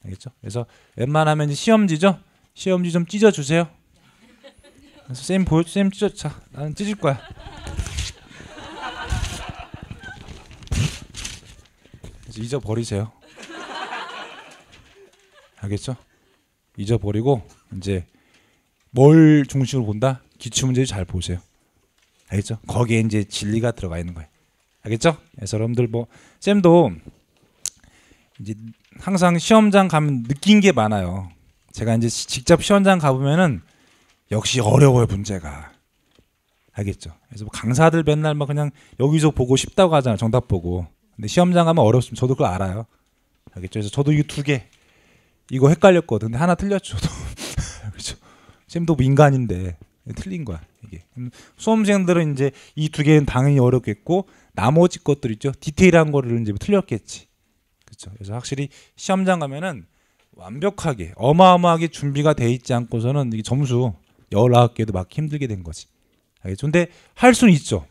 알겠죠? 그래서 웬만하면 이제 시험지죠? 시험지 좀 찢어 주세요. 그래서 쌤 찢어. 자, 나는 찢을 거야. 그래서 잊어버리세요. 알겠죠? 잊어버리고 이제 뭘 중심으로 본다? 기출문제 잘 보세요. 알겠죠? 거기에 이제 진리가 들어가 있는 거예요. 알겠죠? 그래서 여러분들 뭐 쌤도 이제 항상 시험장 가면 느낀 게 많아요. 제가 이제 직접 시험장 가보면은 역시 어려워요, 문제가. 알겠죠? 그래서 뭐 강사들 맨날 막 그냥 여기서 보고 쉽다고 하잖아요, 정답 보고. 근데 시험장 가면 어렵습니다. 저도 그걸 알아요. 알겠죠? 그래서 저도 이 두 개 이거 헷갈렸거든. 근데 하나 틀렸죠. 저도. 그렇죠? 쌤도 민간인데 틀린 거야 이게. 수험생들은 이제 이 두 개는 당연히 어렵겠고 나머지 것들 있죠. 디테일한 거를 이제 틀렸겠지. 그렇죠? 그래서 확실히 시험장 가면은 완벽하게 어마어마하게 준비가 돼 있지 않고서는 이게 점수 19개도 맞기 힘들게 된 거지. 알겠죠? 근데 할 수는 있죠.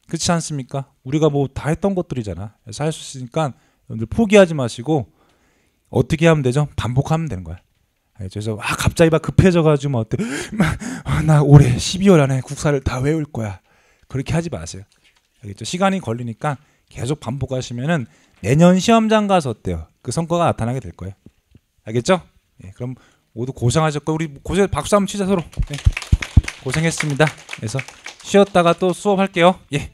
그렇지 않습니까? 우리가 뭐 다 했던 것들이잖아. 그래서 할 수 있으니까 여러분들 포기하지 마시고 어떻게 하면 되죠? 반복하면 되는 거야. 알겠죠? 그래서 갑자기 막 급해져가지고 막 어때? 나 올해 12월 안에 국사를 다 외울 거야. 그렇게 하지 마세요. 알겠죠? 시간이 걸리니까 계속 반복하시면은 내년 시험장 가서 어때요? 그 성과가 나타나게 될 거예요. 알겠죠? 예, 그럼 모두 고생하셨고 우리 고생 박수 한번 치자 서로. 네. 고생했습니다. 그래서 쉬었다가 또 수업할게요. 예.